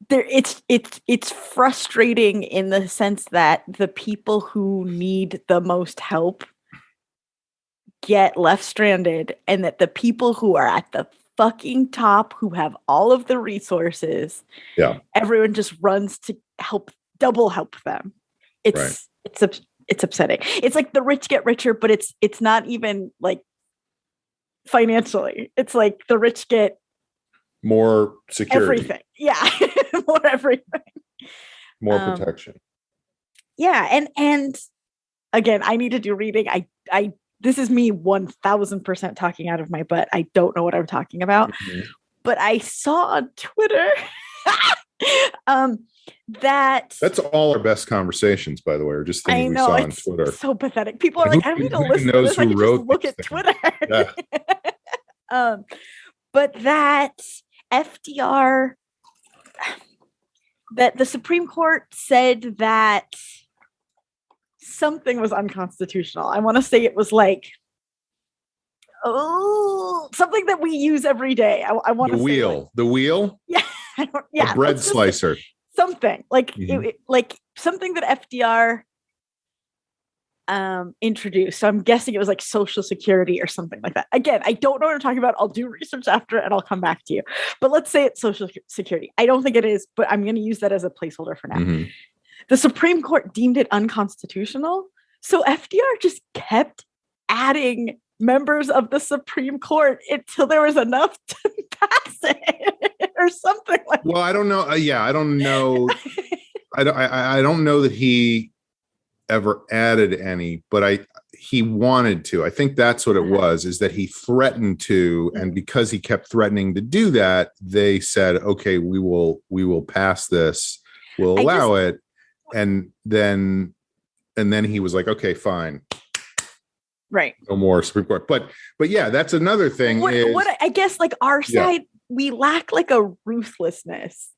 it's frustrating in the sense that the people who need the most help get left stranded, and that the people who are at the fucking top, who have all of the resources, everyone just runs to double help them. It's upsetting. It's like the rich get richer, but it's not even like financially. It's like the rich get more security. Everything. Yeah. More everything. More protection. Yeah. And again, I need to do reading. This is me 1000% talking out of my butt. I don't know what I'm talking about, but I saw on Twitter that's all our best conversations, by the way, are just things we saw on Twitter. So pathetic. People are like, I don't need to listen to this. I can just look at Twitter. Yeah. But that FDR, that the Supreme Court said that something was unconstitutional. I want to say it was like, something that we use every day. I want to say the wheel. Yeah, a bread slicer. Something like like something that FDR introduced. So I'm guessing it was like Social Security or something like that. Again, I don't know what I'm talking about. I'll do research after and I'll come back to you. But let's say it's Social Security. I don't think it is, but I'm going to use that as a placeholder for now. The Supreme Court deemed it unconstitutional. So FDR just kept adding members of the Supreme Court until there was enough to pass it or something like that. Well, I don't know. I don't know. I don't know that he ever added any, but he wanted to. I think that's what it was, is that he threatened to, and because he kept threatening to do that, they said, okay, we will pass this. We'll allow it. And then he was like, okay, fine. Right. No more Supreme Court. But yeah, that's another thing. What I guess, like, our side, we lack like a ruthlessness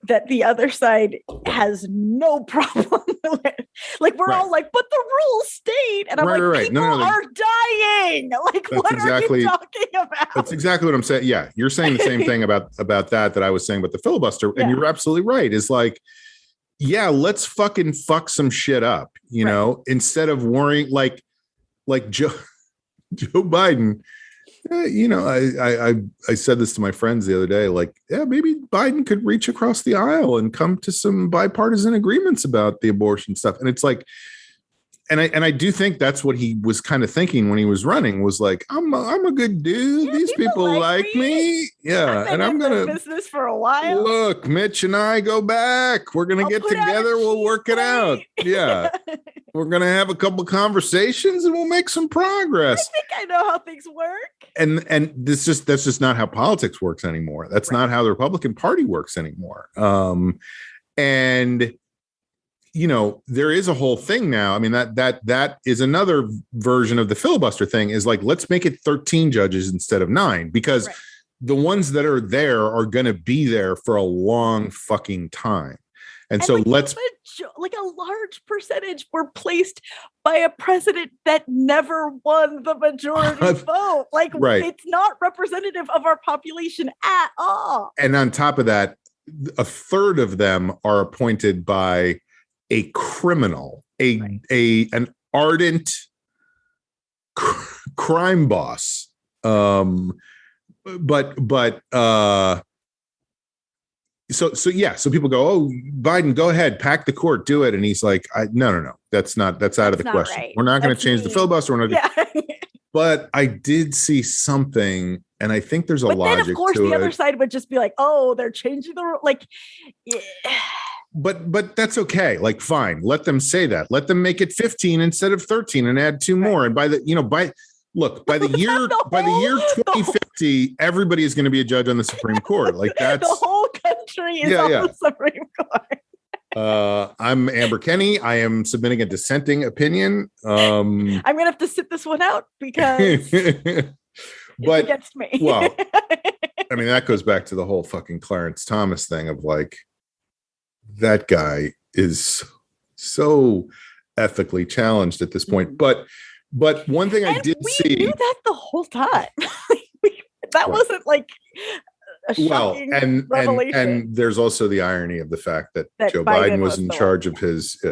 that the other side has no problem with. Like, we're all like, but the rules state. And I'm like, people are dying. Like, what are you talking about? That's exactly what I'm saying. Yeah, you're saying the same thing about that I was saying about the filibuster. And you're absolutely right. It's like, yeah, let's fucking fuck some shit up, you know, instead of worrying like Joe Biden. You know, I said this to my friends the other day, like, yeah, maybe Biden could reach across the aisle and come to some bipartisan agreements about the abortion stuff. And it's like, and I do think that's what he was kind of thinking when he was running, was like, I'm a good dude. These people like me. Yeah. And I'm going to business for a while. Look, Mitch and I go back. We're going to get together. We'll work it out. Yeah. We're going to have a couple of conversations and we'll make some progress. I think I know how things work. And that's just not how politics works anymore. That's not how the Republican Party works anymore. And you know, there is a whole thing now. I mean, that is another version of the filibuster thing, is like, let's make it 13 judges instead of 9, because the ones that are there are going to be there for a long fucking time. And so like, let's like a large percentage were placed by a president that never won the majority vote. Like, it's not representative of our population at all. And on top of that, a third of them are appointed by a criminal, an ardent crime boss. So people go, oh, Biden, go ahead, pack the court, do it. And he's like, no, that's out of the question. Right. We're not going to change the filibuster. We're not But I did see something, and I think there's a logic to it. Then, of course, the other side would just be like, oh, they're changing the rule. Like, But that's okay. Like, fine. Let them say that. Let them make it 15 instead of 13 and add 2 more. And by the year 2050, everybody is going to be a judge on the Supreme Court. Like, that's the whole country is on the Supreme Court. I'm Amber Kenny. I am submitting a dissenting opinion. I'm going to have to sit this one out because it's against me. Well, I mean, that goes back to the whole fucking Clarence Thomas thing of like, that guy is so ethically challenged at this point. But one thing I did see, we knew that the whole time. That wasn't like a shocking revelation. And there's also the irony of the fact that Joe Biden was in charge of his.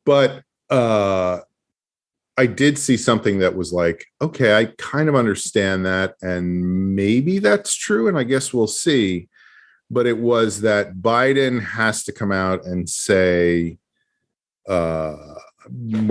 But I did see something that was like, okay, I kind of understand that, and maybe that's true, and I guess we'll see. But it was that Biden has to come out and say, we're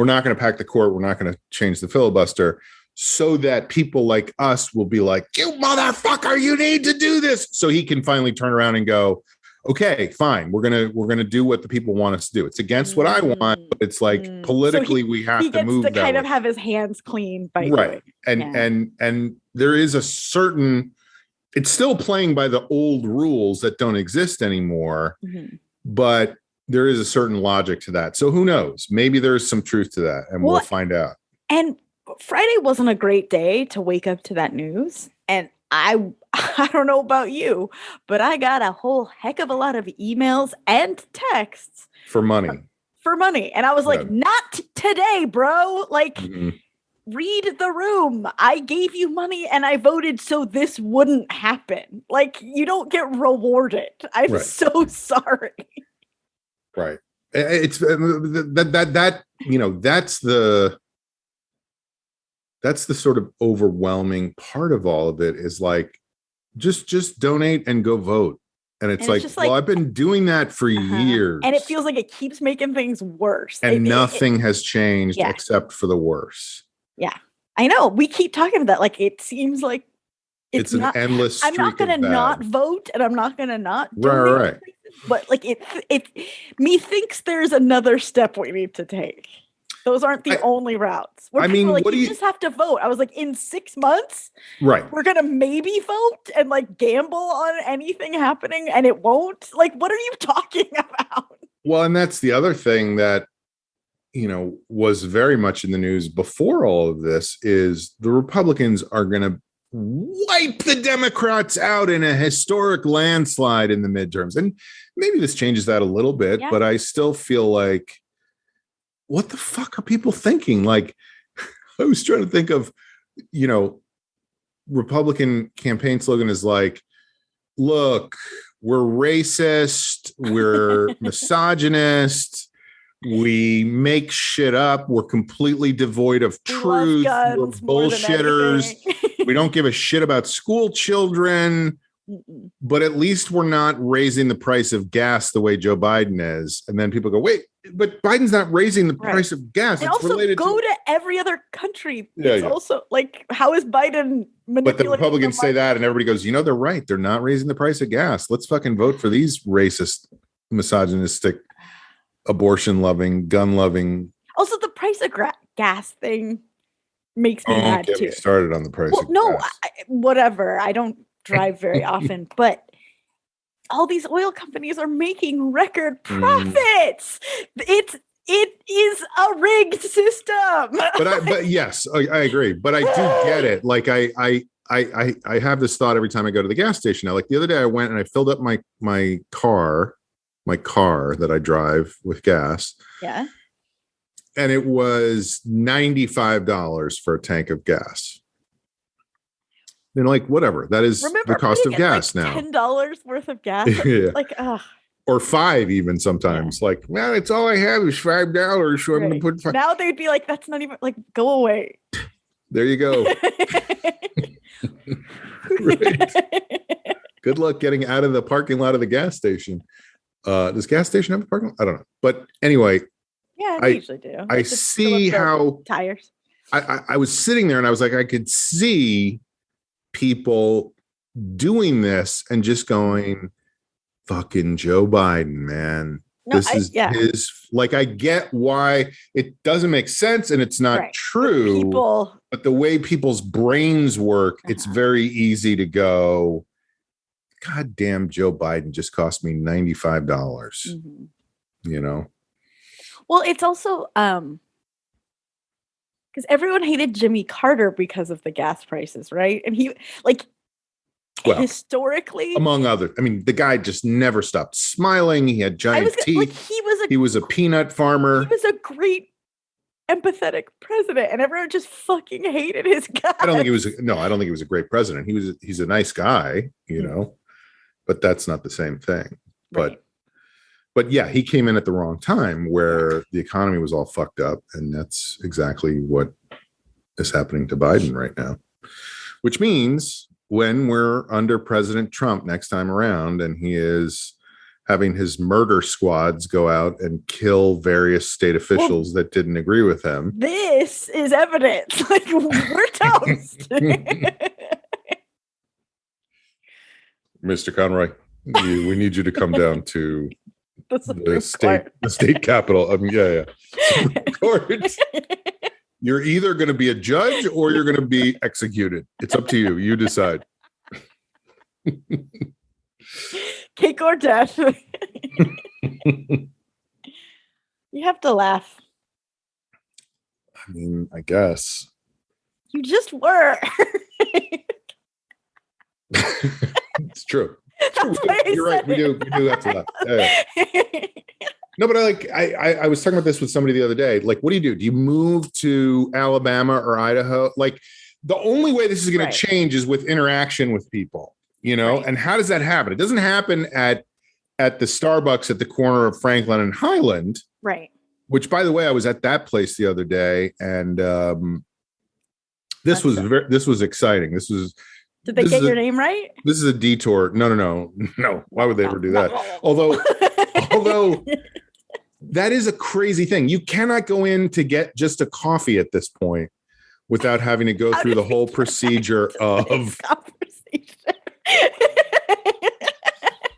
not going to pack the court. We're not going to change the filibuster, so that people like us will be like, you motherfucker, you need to do this. So he can finally turn around and go, okay, fine, we're gonna do what the people want us to do. It's against what I want, but it's like politically we have to move to that kind way. of have his hands clean by right. doing it. And there is a certain, it's still playing by the old rules that don't exist anymore, but there is a certain logic to that. So who knows? Maybe there's some truth to that, and we'll find out. And Friday wasn't a great day to wake up to that news. And I don't know about you, but I got a whole heck of a lot of emails and texts for money. And I was like, not today, bro. Like, read the room. I gave you money and I voted so this wouldn't happen. Like, you don't get rewarded. I'm so sorry. Right. It's that that's the sort of overwhelming part of all of it, is like, just donate and go vote. And it's like, well, I've been doing that for years. And it feels like it keeps making things worse. And nothing has changed except for the worse. Yeah. I know. We keep talking about that. Like, it seems like it's an endless streak. I'm not going to not vote, and I'm not going to not donate. Right. But like methinks there's another step we need to take. Those aren't the only routes. Where like, you just have to vote. I was like, in 6 months, right, we're gonna maybe vote and like gamble on anything happening, and it won't. Like, what are you talking about? Well, and that's the other thing that, was very much in the news before all of this, is the Republicans are going to wipe the Democrats out in a historic landslide in the midterms. And maybe this changes that a little bit, but I still feel like, what the fuck are people thinking? Like, I was trying to think of, Republican campaign slogan is like, look, we're racist, we're misogynist, we make shit up, we're completely devoid of truth, we're bullshitters, we don't give a shit about school children, but at least we're not raising the price of gas the way Joe Biden is. And then people go, wait, but Biden's not raising the price of gas. And it's also related to every other country. It's also like, how is Biden manipulating? But the Republicans say that, and everybody goes, they're right. They're not raising the price of gas. Let's fucking vote for these racist, misogynistic, abortion-loving, gun-loving. Also, the price of gas thing makes me mad too. Me started on the price of gas. Whatever. I don't drive very often, but all these oil companies are making record profits. It is a rigged system. But yes, I agree. But I do get it. Like I have this thought every time I go to the gas station now. Like the other day I went and I filled up my car that I drive with gas. Yeah. And it was $95 for a tank of gas. Like, whatever. That is the cost of gas now. $10 worth of gas. Like, or $5 even sometimes. Like, well, it's all I have is $5. So I'm going to put $5. Now they'd be like, that's not even, like, go away. There you go. Good luck getting out of the parking lot of the gas station. Does gas station have a parking lot? I don't know. But anyway. Yeah, they usually do. I see how tires. I was sitting there and I was like, I could see people doing this and just going, fucking Joe Biden, man. This is his, like, I get why it doesn't make sense and it's not true, but the way people's brains work, it's very easy to go, God damn, Joe Biden just cost me $95. Well, it's also because everyone hated Jimmy Carter because of the gas prices, right? And he, like, historically, among other, I mean, the guy just never stopped smiling. He had giant teeth. Like, he was a peanut farmer. He was a great, empathetic president, and everyone just fucking hated his guy. I don't think he was a great president. He's a nice guy, but that's not the same thing. Right. But yeah, he came in at the wrong time where the economy was all fucked up. And that's exactly what is happening to Biden right now, which means when we're under President Trump next time around and he is having his murder squads go out and kill various state officials that didn't agree with him. This is evidence. Like, we're toast. Mr. Conroy, We need you to come down to the state capitol. Supreme Court. You're either going to be a judge or you're going to be executed. It's up to you. You decide. Cake or death. You have to laugh. I mean, I guess. You just were. It's true. You're right. We do have to laugh. Yeah. No, but I was talking about this with somebody the other day. Like, what do? Do you move to Alabama or Idaho? Like, the only way this is going to change is with interaction with people, you know? Right. And how does that happen? It doesn't happen at the Starbucks at the corner of Franklin and Highland. Right. Which, by the way, I was at that place the other day, and this was exciting. Did they get your name right? This is a detour. No. Why would they ever do that? Although that is a crazy thing. You cannot go in to get just a coffee at this point without having to go through the whole procedure of.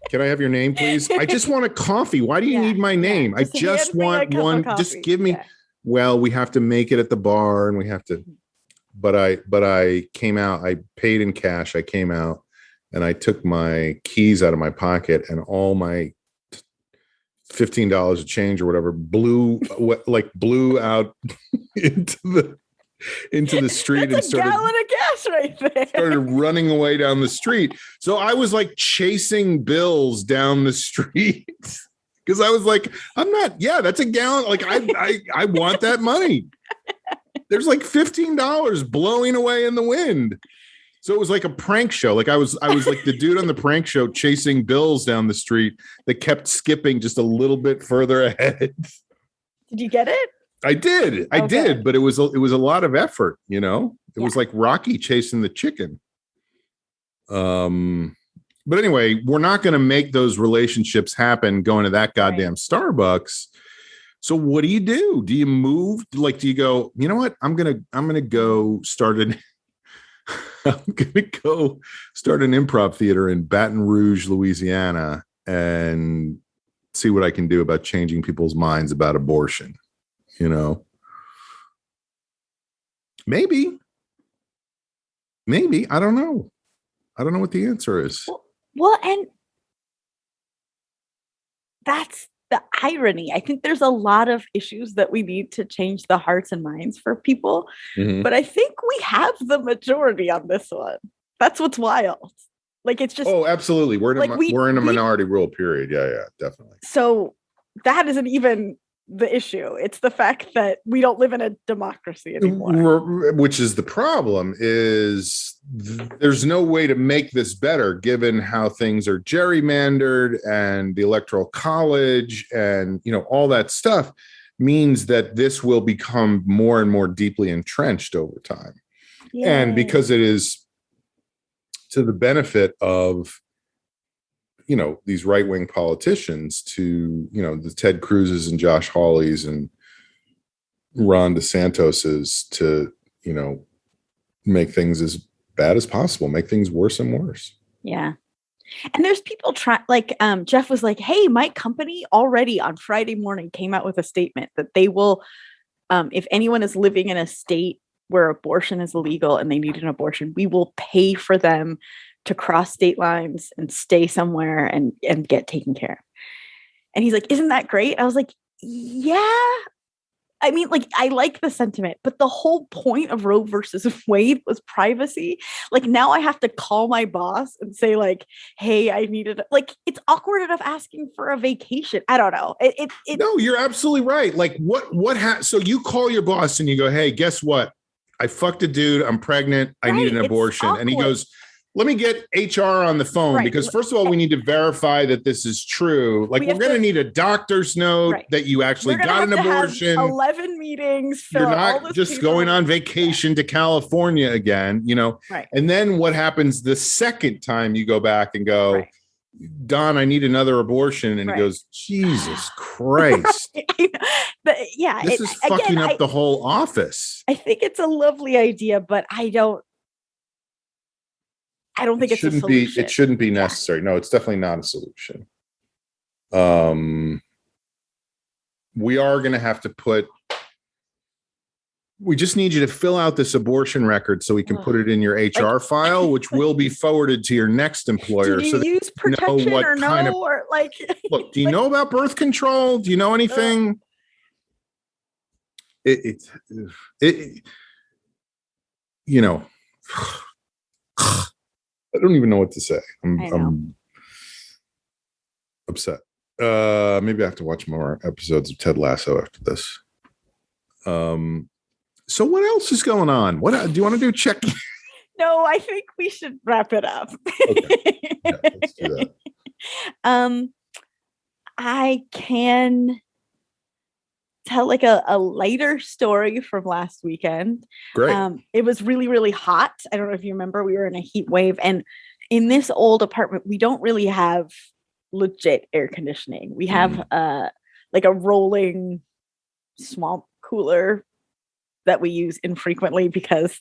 Can I have your name, please? I just want a coffee. Why do you need my name? I just want one. Just give me. Yeah. Well, we have to make it at the bar, and we have to. But I came out. I paid in cash. I came out, and I took my keys out of my pocket, and all my $15 of change or whatever blew out into the street. That's and started a gallon of gas right there. Started running away down the street. So I was like chasing bills down the street because I was like, that's a gallon. Like I want that money. There's like $15 blowing away in the wind. So it was like a prank show. Like I was like the dude on the prank show chasing bills down the street that kept skipping just a little bit further ahead. Did you get it? I did. I did, but it was a lot of effort, you know. It was like Rocky chasing the chicken. But anyway, we're not going to make those relationships happen going to that goddamn Starbucks. So what do you do? Do you move? Like, do you go, you know what? I'm going to go start an improv theater in Baton Rouge, Louisiana, and see what I can do about changing people's minds about abortion. You know, maybe, I don't know. I don't know what the answer is. Well, and that's the irony. I think there's a lot of issues that we need to change the hearts and minds for people. Mm-hmm. But I think we have the majority on this one. That's what's wild. Like, it's just. Oh, absolutely. We're in a minority rule period. Yeah, definitely. So that isn't even the issue. It's the fact that we don't live in a democracy anymore. Which is the problem, is there's no way to make this better given how things are gerrymandered, and the Electoral College and, you know, all that stuff means that this will become more and more deeply entrenched over time. Yay. And because it is to the benefit of, you know, these right-wing politicians, to, you know, the Ted Cruz's and Josh Hawley's and Ron DeSantos's, to, you know, make things as bad as possible, make things worse and worse. Yeah. And there's people like Jeff was like, hey, my company already on Friday morning came out with a statement that they will, if anyone is living in a state where abortion is illegal and they need an abortion, we will pay for them to cross state lines and stay somewhere and get taken care of. And he's like, isn't that great? I was like, yeah. I mean, like, I like the sentiment, but the whole point of Roe versus Wade was privacy. Like, now I have to call my boss and say, like, hey, I needed, like, it's awkward enough asking for a vacation. I don't know. No, you're absolutely right. Like, so you call your boss and you go, hey, guess what? I fucked a dude. I'm pregnant. I need an abortion. And he goes, let me get HR on the phone, because first of all, we need to verify that this is true. Like, we're going to need a doctor's note that you actually got an abortion. 11 meetings. You're not just going on vacation to California again, you know? Right. And then what happens the second time you go back and go, Don, I need another abortion. And he goes, Jesus Christ. This is fucking up the whole office. I think it's a lovely idea, but I I don't think it's a solution. It shouldn't be necessary. No, it's definitely not a solution. We are going to have to we just need you to fill out this abortion record so we can put it in your HR file, which will be forwarded to your next employer. Do you use protection or no? Or like, look, do you know about birth control? Do you know anything? It you know, I don't even know what to say. I'm upset. Maybe I have to watch more episodes of Ted Lasso after this. So what else is going on? What do you want to do? Check. No, I think we should wrap it up. Okay. Yeah, let's do that. I can tell like a lighter story from last weekend. Great. It was really, really hot. I don't know if you remember, we were in a heat wave, and in this old apartment, we don't really have legit air conditioning. We have like a rolling swamp cooler that we use infrequently because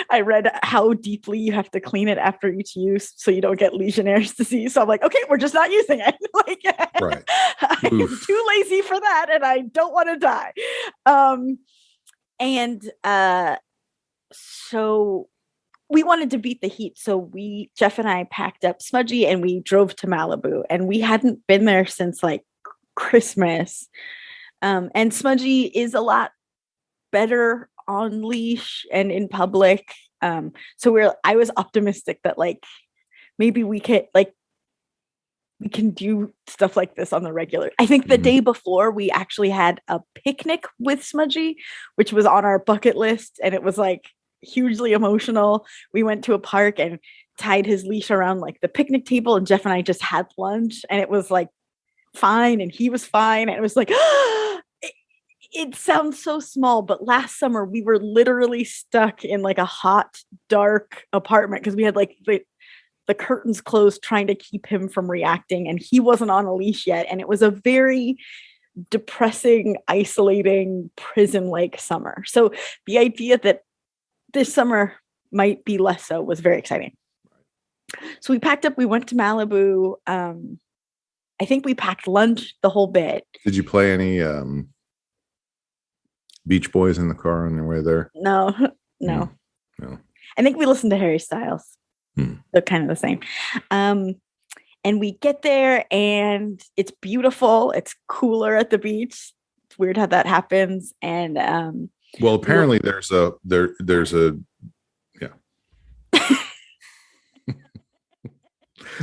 I read how deeply you have to clean it after each use so you don't get Legionnaire's disease. So I'm like, okay, we're just not using it. Like, right. I'm too lazy for that, and I don't want to die. So we wanted to beat the heat. So Jeff and I packed up Smudgy and we drove to Malibu, and we hadn't been there since like Christmas. And Smudgy is a lot better on leash and in public. So I was optimistic that like maybe we can do stuff like this on the regular. I think the day before we actually had a picnic with Smudgy, which was on our bucket list, and it was like hugely emotional. We went to a park and tied his leash around like the picnic table, and Jeff and I just had lunch, and it was like fine, and he was fine, and it was like it sounds so small, but last summer we were literally stuck in like a hot, dark apartment because we had like the curtains closed trying to keep him from reacting, and he wasn't on a leash yet. And it was a very depressing, isolating, prison-like summer. So the idea that this summer might be less so was very exciting. So we packed up, we went to Malibu. I think we packed lunch, the whole bit. Did you play any Beach Boys in the car on your way there? No. I think we listened to Harry Styles. They're kind of the same. And we get there and it's beautiful. It's cooler at the beach. It's weird how that happens. And well, apparently there's a yeah.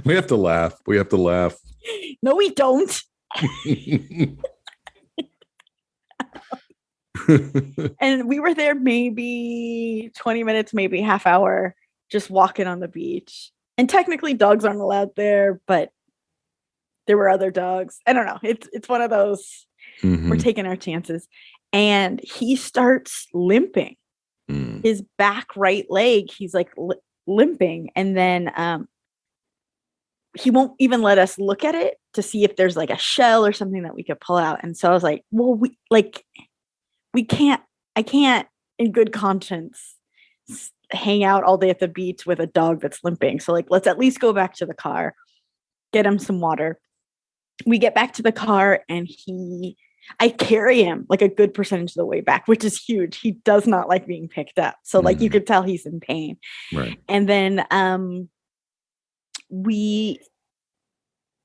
We have to laugh. No, we don't. And we were there maybe 20 minutes, maybe half hour, just walking on the beach. And technically dogs aren't allowed there, but there were other dogs. I don't know. It's one of those, we're taking our chances. And he starts limping. His back right leg, he's like limping. And then he won't even let us look at it to see if there's like a shell or something that we could pull out. And so I was like, well, I can't in good conscience hang out all day at the beach with a dog that's limping. So like, let's at least go back to the car, get him some water. We get back to the car and I carry him like a good percentage of the way back, which is huge. He does not like being picked up. So like you could tell he's in pain. Right. And then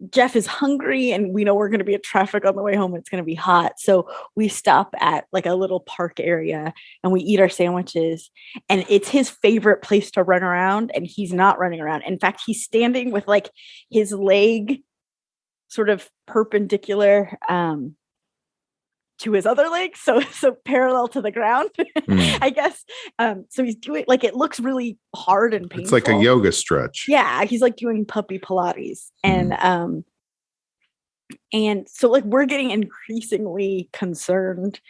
Jeff is hungry and we know we're going to be at traffic on the way home. It's going to be hot. So we stop at like a little park area and we eat our sandwiches, and it's his favorite place to run around. And he's not running around. In fact, he's standing with like his leg sort of perpendicular to his other leg. So parallel to the ground, I guess. So he's doing like, it looks really hard and painful. It's like a yoga stretch. Yeah. He's like doing puppy Pilates. And so like, we're getting increasingly concerned.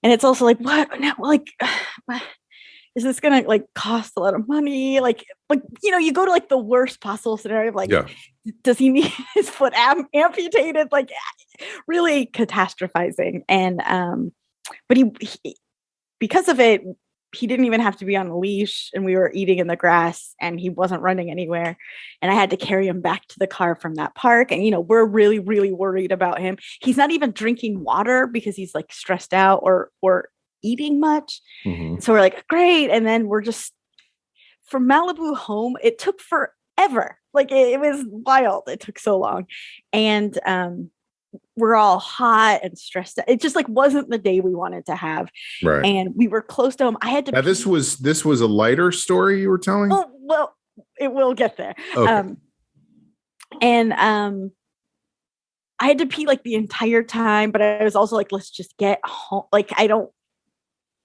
And it's also like, what now? Like, is this going to like cost a lot of money? Like, you know, you go to like the worst possible scenario of like, does he need his foot amputated? Like really catastrophizing. And, but he because of it, he didn't even have to be on a leash, and we were eating in the grass and he wasn't running anywhere. And I had to carry him back to the car from that park. And, we're really, really worried about him. He's not even drinking water because he's like stressed out or eating much. Mm-hmm. So we're like, great. And then we're just from Malibu home. It took forever. Like it was wild. It took so long. And, we're all hot and stressed out. It just like wasn't the day we wanted to have. Right. And we were close to him. I had to. Now, this was a lighter story you were telling? Oh, well, it will get there. Okay. I had to pee like the entire time, but I was also like, let's just get home. Like,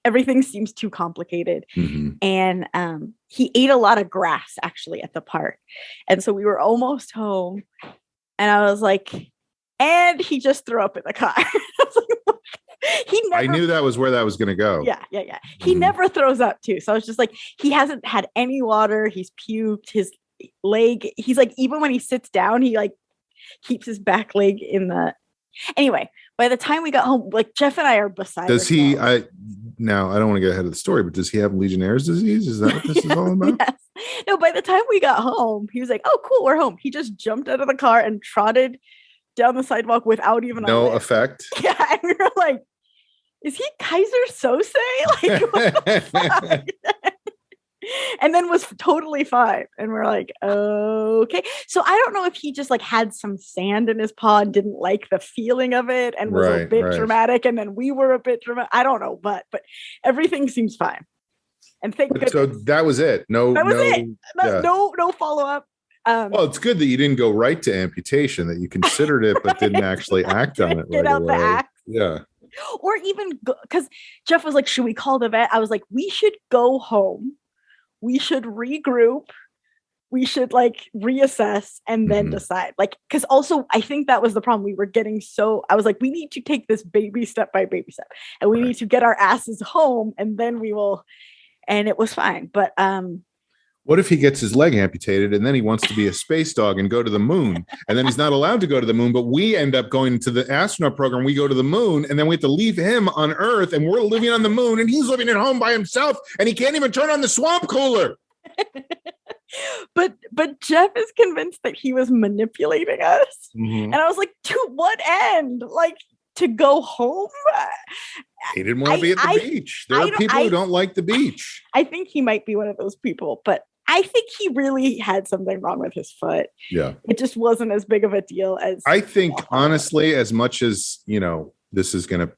everything seems too complicated. Mm-hmm. And he ate a lot of grass actually at the park. And so we were almost home and I was like, and he just threw up in the car. I knew that was where that was going to go. Yeah. He never throws up too. So I was just like, he hasn't had any water. He's puked. His leg. He's like, even when he sits down, he like keeps his back leg in the. Anyway, by the time we got home, like Jeff and I are beside. Does he? Now I don't want to get ahead of the story, but does he have Legionnaire's disease? Is that what this is all about? Yes. No. By the time we got home, he was like, "Oh, cool, we're home." He just jumped out of the car and trotted down the sidewalk without even no effect. Yeah, and we were like, "Is he Kaiser Sose?" Like, what the fuck? And then was totally fine, and we're like, "Okay." So I don't know if he just like had some sand in his paw and didn't like the feeling of it, and was a bit dramatic, and then we were a bit dramatic. I don't know, but everything seems fine. And thank goodness. So that was it. No follow up. Well, it's good that you didn't go right to amputation, that you considered it, but didn't actually act on it right away. The act. Yeah. Or even because Jeff was like, should we call the vet? I was like, we should go home. We should regroup. We should like reassess and then decide. Like, because also I think that was the problem. We were getting I was like, we need to take this baby step by baby step, and we need to get our asses home, and then we will. And it was fine. But what if he gets his leg amputated and then he wants to be a space dog and go to the moon, and then he's not allowed to go to the moon, but we end up going to the astronaut program. We go to the moon, and then we have to leave him on Earth, and we're living on the moon, and he's living at home by himself, and he can't even turn on the swamp cooler. But Jeff is convinced that he was manipulating us. Mm-hmm. And I was like, to what end? Like, to go home? He didn't want to be at the beach. There are people who don't like the beach. I think he might be one of those people, but I think he really had something wrong with his foot. Yeah. It just wasn't as big of a deal as I think, honestly, as much as, this is going to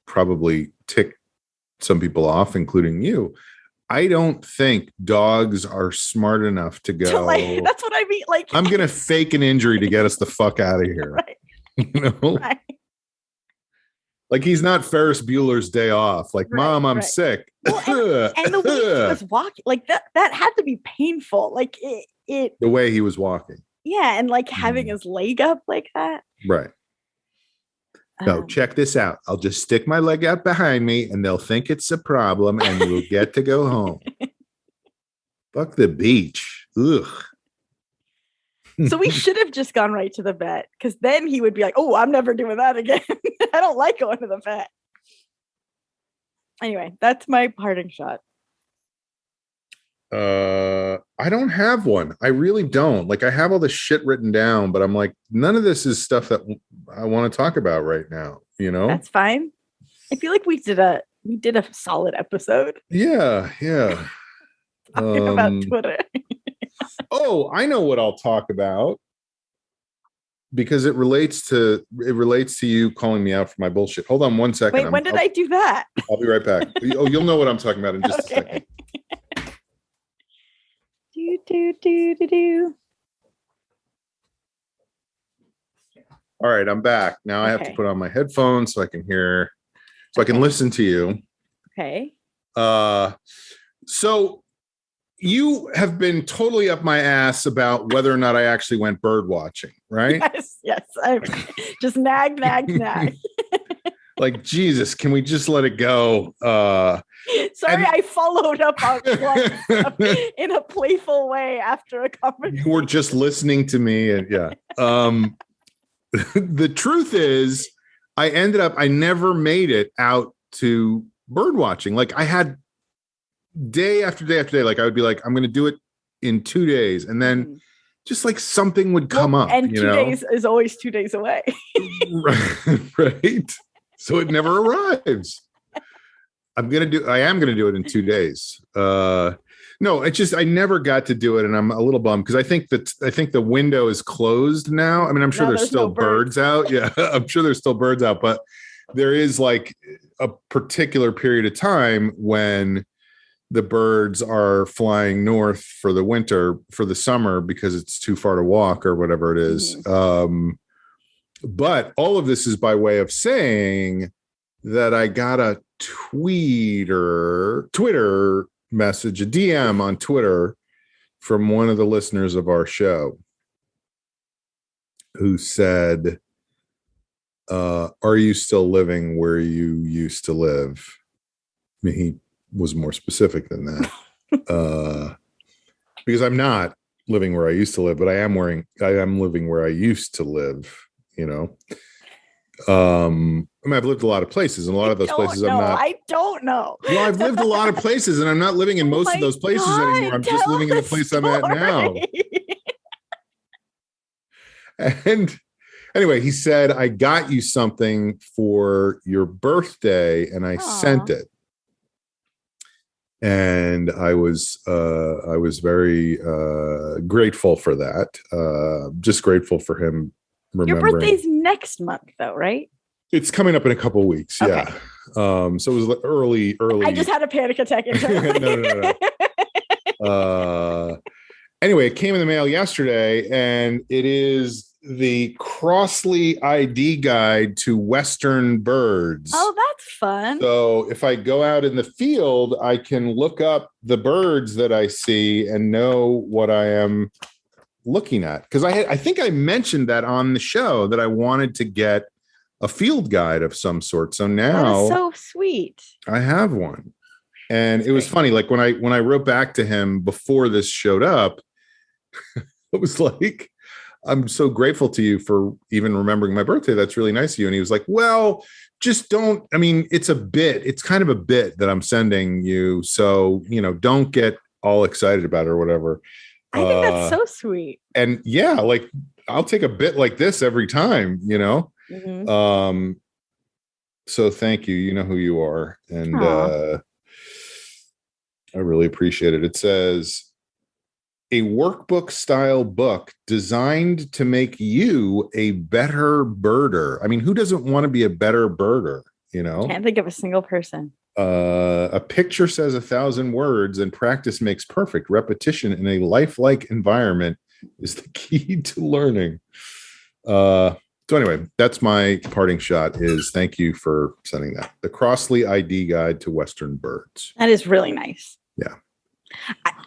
probably tick some people off, including you. I don't think dogs are smart enough to go. That's what I mean. Like, I'm going to fake an injury to get us the fuck out of here. Right. Right. Like, he's not Ferris Bueller's Day Off. Like, Mom, I'm sick. Well, and the way he was walking, like that had to be painful. Like it the way he was walking. Yeah, and like having his leg up like that. Right. No, check this out. I'll just stick my leg out behind me, and they'll think it's a problem, and we'll get to go home. Fuck the beach. Ugh. So we should have just gone right to the vet, because then he would be like, "Oh, I'm never doing that again. I don't like going to the vet." Anyway, that's my parting shot. I don't have one. I really don't. Like, I have all this shit written down, but I'm like, none of this is stuff that I want to talk about right now. That's fine. I feel like we did a solid episode. Yeah. Talking about Twitter. Oh, I know what I'll talk about, because it relates to you calling me out for my bullshit. Hold on one second. Wait, when did I do that? I'll be right back. Oh, you'll know what I'm talking about in just a second. Do. All right, I'm back. Now I have to put on my headphones so I can hear, so I can listen to you. Okay. So you have been totally up my ass about whether or not I actually went bird watching, right? Yes. I just nag. Like, Jesus, can we just let it go? Sorry, I followed up on in a playful way after a conversation. You were just listening to me, and the truth is, I never made it out to bird watching. Like, I had day after day after day, like I would be like, I'm going to do it in 2 days. And then just like something would come up. And 2 days is always 2 days away. Right. So it never arrives. I am going to do it in 2 days. No, I never got to do it. And I'm a little bummed because I think the window is closed now. I mean, I'm sure there's still birds out. Yeah, I'm sure there's still birds out, but there is like a particular period of time when the birds are flying north for the winter, for the summer, because it's too far to walk or whatever it is. But all of this is by way of saying that I got a Twitter message, a DM on Twitter from one of the listeners of our show who said, are you still living where you used to live? I mean, he was more specific than that. Because I'm not living where I used to live, but I am living where I used to live, you know. I mean, I've lived a lot of places, and a lot of those places I don't know. Well, I've lived a lot of places, and I'm not living in most of those places anymore. I'm just living in the place I'm at now. And anyway, he said, I got you something for your birthday, and I sent it. And I was very grateful for that. Just grateful for him remembering. Your birthday's next month, though, right? It's coming up in a couple of weeks. Okay. Yeah. So it was early. I just had a panic attack. No. Anyway, it came in the mail yesterday, and it is the Crossley ID guide to Western birds. Oh, that's fun. So if I go out in the field, I can look up the birds that I see and know what I am looking at. Because I think I mentioned that on the show that I wanted to get a field guide of some sort. So now that is so sweet. I have one. And it was funny. Like when I wrote back to him before this showed up, it was like, I'm so grateful to you for even remembering my birthday. That's really nice of you. And he was like, well, just don't. I mean, it's kind of a bit that I'm sending you. So, don't get all excited about it or whatever. I think that's so sweet. And yeah, like I'll take a bit like this every time, Mm-hmm. So thank you. You know who you are. And I really appreciate it. It says, a workbook style book designed to make you a better birder. I mean, who doesn't want to be a better birder? Can't think of a single person. A picture says 1,000 words, and practice makes perfect. Repetition in a lifelike environment is the key to learning. So anyway, that's my parting shot is thank you for sending that. The Crossley ID guide to Western birds. That is really nice. Yeah.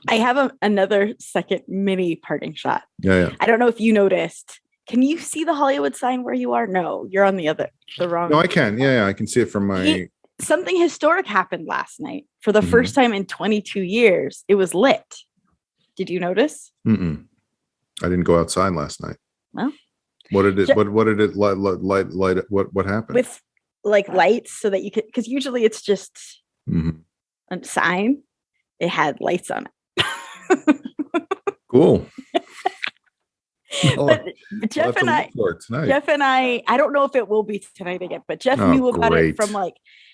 I have another second mini parting shot. Yeah. I don't know if you noticed. Can you see the Hollywood sign where you are? No, you're on the wrong. No, I can. Yeah, I can see it from my. Something historic happened last night. For the first time in 22 years, it was lit. Did you notice? I didn't go outside last night. Well, what did it light? What happened? With like lights so that you could, because usually it's just a sign. It had lights on it. Cool. But Jeff and I don't know if it will be tonight again, but Jeff knew about it from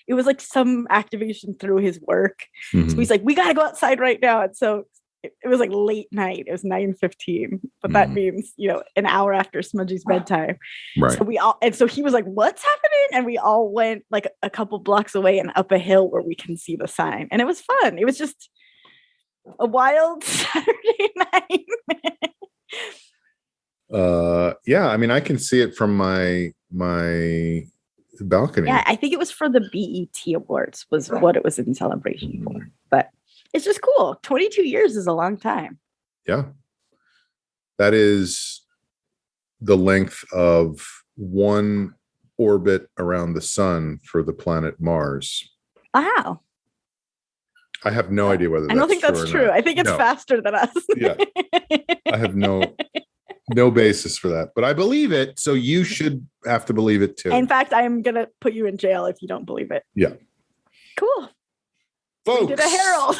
it was like some activation through his work. So he's like, we got to go outside right now. And so it was like late night. It was 9:15, but that means, an hour after Smudgy's bedtime. Right. So he was like, what's happening? And we all went like a couple blocks away and up a hill where we can see the sign. And it was fun. It was just a wild Saturday night. Yeah, I mean, I can see it from my balcony. Yeah, I think it was for the BET Awards was what it was in celebration for. But it's just cool. 22 years is a long time. Yeah. That is the length of one orbit around the sun for the planet Mars. Wow. I have no idea whether that's I don't think that's true. I think it's faster than us. Yeah. I have no basis for that, but I believe it. So you should have to believe it too. In fact, I'm going to put you in jail if you don't believe it. Yeah. Cool. Folks, we did a Herald.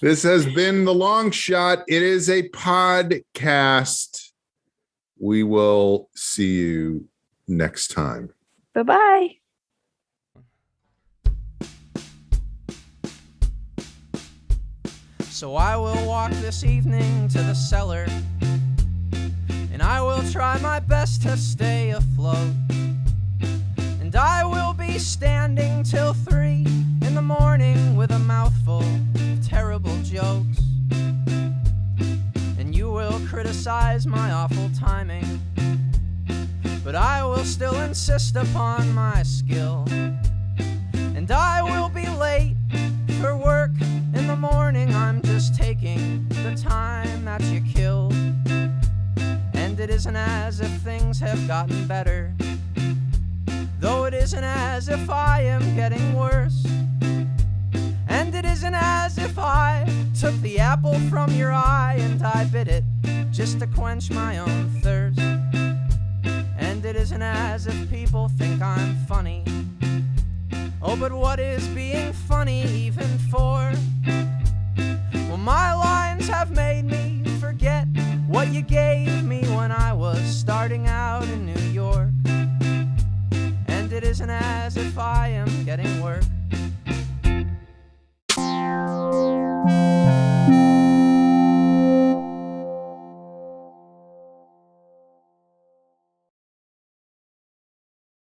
This has been The Long Shot. It is a podcast. We will see you next time. Bye-bye. So I will walk this evening to the cellar, and I will try my best to stay afloat. And I will be standing till 3 in the morning with a mouthful of terrible jokes. And you will criticize my awful timing, but I will still insist upon my skill. And I will be late for work in the morning. I'm just taking the time that you killed. And it isn't as if things have gotten better, though it isn't as if I am getting worse. And it isn't as if I took the apple from your eye and I bit it just to quench my own thirst. And it isn't as if people think I'm funny. Oh, but what is being funny even for? Well, my lines have made me forget what you gave me when I was starting out in New York. And it isn't as if I am getting work.